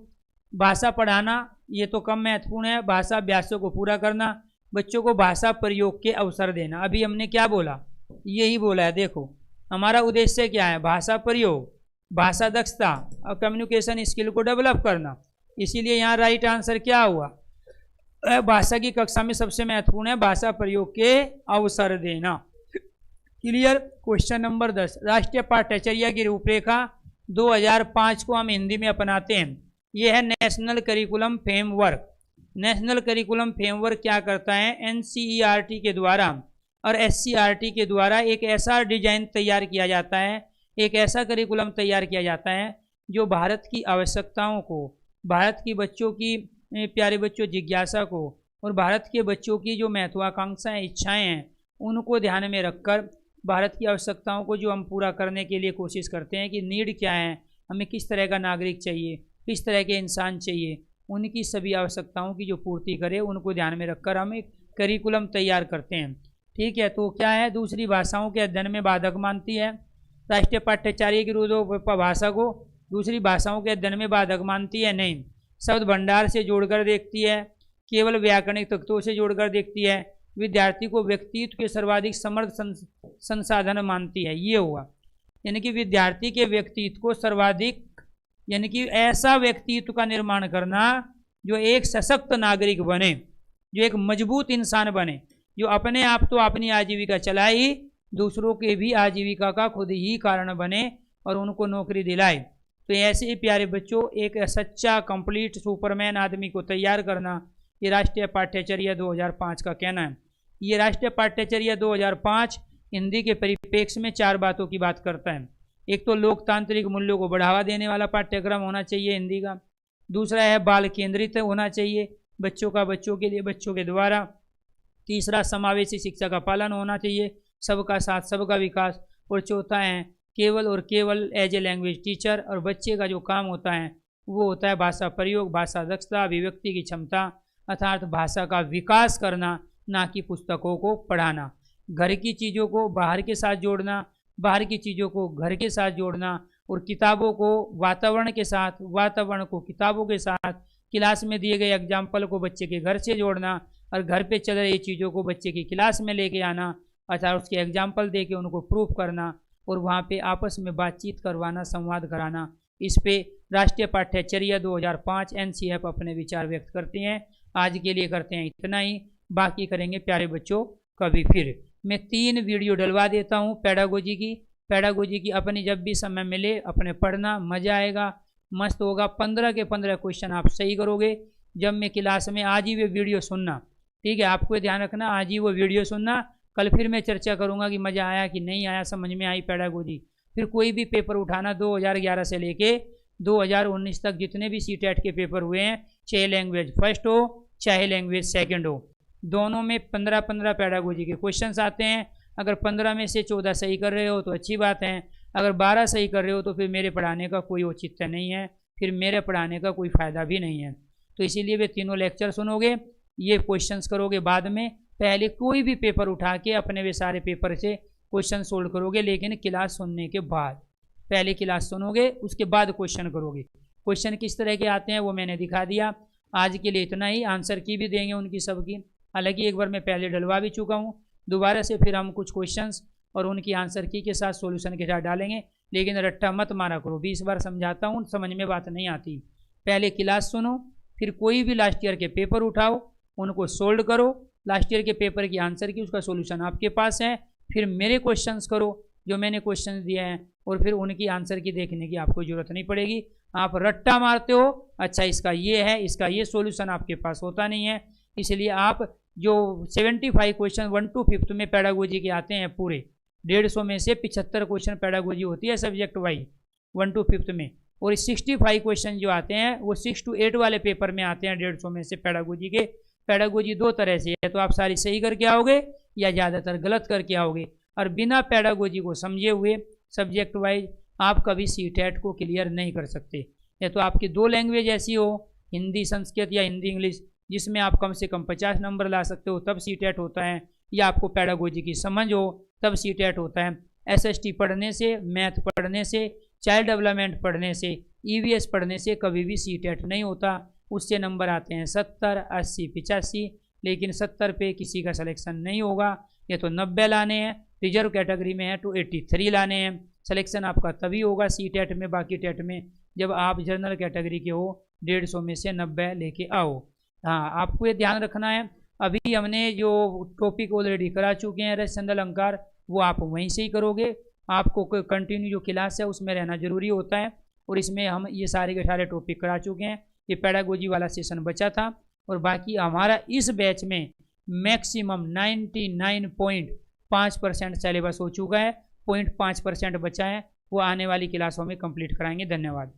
भाषा पढ़ाना ये तो कम महत्वपूर्ण है, भाषा अभ्यासों को पूरा करना, बच्चों को भाषा प्रयोग के अवसर देना। अभी हमने क्या बोला, यही बोला है। देखो हमारा उद्देश्य क्या है, भाषा प्रयोग, भाषा दक्षता और कम्युनिकेशन स्किल को डेवलप करना। इसीलिए यहाँ राइट आंसर क्या हुआ, भाषा की कक्षा में सबसे महत्वपूर्ण है भाषा प्रयोग के अवसर देना। क्लियर। क्वेश्चन नंबर 10, राष्ट्रीय पाठ्यचर्या की रूपरेखा 2005 को हम हिंदी में अपनाते हैं। यह है national curriculum framework. National curriculum framework क्या करता है, NCERT के द्वारा और SCERT के द्वारा एक ऐसा डिजाइन तैयार किया जाता है, एक ऐसा करिकुलम तैयार किया जाता है जो भारत की आवश्यकताओं को, भारत की बच्चों की, प्यारे बच्चों, जिज्ञासा को और भारत के बच्चों की जो महत्वाकांक्षाएं, इच्छाएं हैं, उनको ध्यान में रखकर भारत की आवश्यकताओं को जो हम पूरा करने के लिए कोशिश करते हैं कि नीड क्या है, हमें किस तरह का नागरिक चाहिए, किस तरह के इंसान चाहिए, उनकी सभी आवश्यकताओं की जो पूर्ति करे, उनको ध्यान में रखकर हम एक करिकुलम तैयार करते हैं। ठीक है, तो क्या है, दूसरी भाषाओं के अध्ययन में बाधक मानती है। राष्ट्रीय पाठ्याचार्य की रूढ़ भाषा को दूसरी भाषाओं के अध्ययन में बाधक मानती है नहीं, शब्द भंडार से जोड़कर देखती है, केवल व्याकरणिक तत्वों से जोड़कर देखती है, विद्यार्थी को व्यक्तित्व के सर्वाधिक समर्थ संसाधन मानती है। ये हुआ, यानी कि विद्यार्थी के व्यक्तित्व को सर्वाधिक, यानी कि ऐसा व्यक्तित्व का निर्माण करना जो एक सशक्त नागरिक बने, जो एक मजबूत इंसान बने, जो अपने आप तो अपनी आजीविका चलाए ही दूसरों के भी आजीविका का खुद ही कारण बने और उनको नौकरी दिलाए। तो ऐसे ही प्यारे बच्चों, एक सच्चा कंप्लीट सुपरमैन आदमी को तैयार करना, ये राष्ट्रीय पाठ्यचर्या 2005 का कहना है। ये राष्ट्रीय पाठ्यचर्या 2005 हिंदी के परिप्रेक्ष्य में 4 बातों की बात करता है। एक तो लोकतांत्रिक मूल्यों को बढ़ावा देने वाला पाठ्यक्रम होना चाहिए हिंदी का। दूसरा है बाल केंद्रित होना चाहिए, बच्चों का बच्चों के लिए, बच्चों के द्वारा। तीसरा समावेशी शिक्षा का पालन होना चाहिए, सबका साथ सबका विकास। और चौथा है केवल और केवल एज ए लैंग्वेज टीचर, और बच्चे का जो काम होता है वो होता है भाषा प्रयोग, भाषा दक्षता, अभिव्यक्ति की क्षमता, अर्थात भाषा का विकास करना, ना कि पुस्तकों को पढ़ाना। घर की चीज़ों को बाहर के साथ जोड़ना, बाहर की चीज़ों को घर के साथ जोड़ना, और किताबों को वातावरण के साथ, वातावरण को किताबों के साथ, क्लास में दिए गए एग्जाम्पल को बच्चे के घर से जोड़ना, और घर पे चल रही चीज़ों को बच्चे की क्लास में लेके आना, अर्थात उसके एग्जाम्पल दे के उनको प्रूफ करना, और वहाँ पे आपस में बातचीत करवाना, संवाद कराना। इस पे राष्ट्रीय पाठ्यचर्या 2005 NCF अपने विचार व्यक्त करते हैं। आज के लिए करते हैं इतना ही, बाकी करेंगे प्यारे बच्चों कभी फिर। मैं 3 वीडियो डलवा देता हूँ पैडागोजी की अपनी जब भी समय मिले अपने पढ़ना, मज़ा आएगा, मस्त होगा। 15 के 15 क्वेश्चन आप सही करोगे जब मैं क्लास में। आज ही वो वीडियो सुनना, ठीक है, आपको ध्यान रखना, आज ही वो वीडियो सुनना। कल फिर मैं चर्चा करूंगा कि मज़ा आया कि नहीं आया, समझ में आई पैडागोजी। फिर कोई भी पेपर उठाना, 2011 से लेके 2019 तक जितने भी CTET के पेपर हुए हैं, चाहे लैंग्वेज फर्स्ट हो चाहे लैंग्वेज सेकंड हो, दोनों में 15-15 पैडागोजी के क्वेश्चंस आते हैं। अगर 15 में से 14 सही कर रहे हो तो अच्छी बात है, अगर 12 सही कर रहे हो तो फिर मेरे पढ़ाने का कोई औचित्य नहीं है, फिर मेरे पढ़ाने का कोई फ़ायदा भी नहीं है। तो इसीलिए वे तीनों लेक्चर सुनोगे, ये क्वेश्चंस करोगे बाद में। पहले कोई भी पेपर उठा के अपने वे सारे पेपर से क्वेश्चन सोल्व करोगे, लेकिन क्लास सुनने के बाद। पहले क्लास सुनोगे उसके बाद क्वेश्चन करोगे। क्वेश्चन किस तरह के आते हैं वो मैंने दिखा दिया। आज के लिए इतना ही, आंसर की भी देंगे उनकी सबकी। हालांकि एक बार मैं पहले डलवा भी चुका हूँ, दोबारा से फिर हम कुछ क्वेश्चंस और उनकी आंसर की के साथ सॉल्यूशन के साथ डालेंगे। लेकिन रट्टा मत मारा करो, 20 बार समझाता हूँ, समझ में बात नहीं आती। पहले क्लास सुनो, फिर कोई भी लास्ट ईयर के पेपर उठाओ, उनको सोल्व करो। लास्ट ईयर के पेपर की आंसर की उसका सॉल्यूशन आपके पास है। फिर मेरे क्वेश्चंस करो जो मैंने क्वेश्चंस दिए हैं, और फिर उनकी आंसर की देखने की आपको ज़रूरत नहीं पड़ेगी। आप रट्टा मारते हो, अच्छा इसका ये है, इसका ये सॉल्यूशन आपके पास होता नहीं है। इसलिए आप जो 75 क्वेश्चन 1 to 5th में पैडागोजी के आते हैं, पूरे 150 में से 75 क्वेश्चन पैडागोजी होती है सब्जेक्ट वाइज 1 to 5th में, और 65 क्वेश्चन जो आते हैं वो 6 to 8 वाले पेपर में आते हैं 150 में से पैडागोजी के। पैडागोजी 2 तरह से है, तो आप सारी सही करके आओगे या ज़्यादातर गलत करके आओगे। और बिना पैडागोजी को समझे हुए सब्जेक्ट वाइज आप कभी CTET को क्लियर नहीं कर सकते। या तो आपकी 2 लैंग्वेज ऐसी हो, हिंदी संस्कृत या हिंदी इंग्लिश, जिसमें आप कम से कम 50 नंबर ला सकते हो, तब CTET होता है। या आपको पैडागोजी की समझ हो तब CTET होता है। SST पढ़ने से, मैथ पढ़ने से, चाइल्ड डेवलपमेंट पढ़ने से, EVS पढ़ने से कभी भी CTET नहीं होता। उससे नंबर आते हैं 70, 80, 85, लेकिन 70 पे किसी का सिलेक्शन नहीं होगा। या तो 90 लाने हैं, रिजर्व कैटेगरी में है तो 83 लाने हैं। सिलेक्शन आपका तभी होगा CTET में, बाकी टेट में, जब आप जनरल कैटेगरी के हो, 150 में से 90 लेके आओ। हाँ, आपको ये ध्यान रखना है। अभी हमने जो टॉपिक ऑलरेडी करा चुके हैं रस छंद अलंकार, वो आप वहीं से ही करोगे। आपको कंटिन्यू जो क्लास है उसमें रहना जरूरी होता है, और इसमें हम ये सारे के सारे टॉपिक करा चुके हैं। ये पैडागोजी वाला सेशन बचा था, और बाकी हमारा इस बैच में मैक्सिमम 99.5% सिलेबस हो चुका है, 0.5% बचा है, वो आने वाली क्लासों में कंप्लीट कराएंगे। धन्यवाद।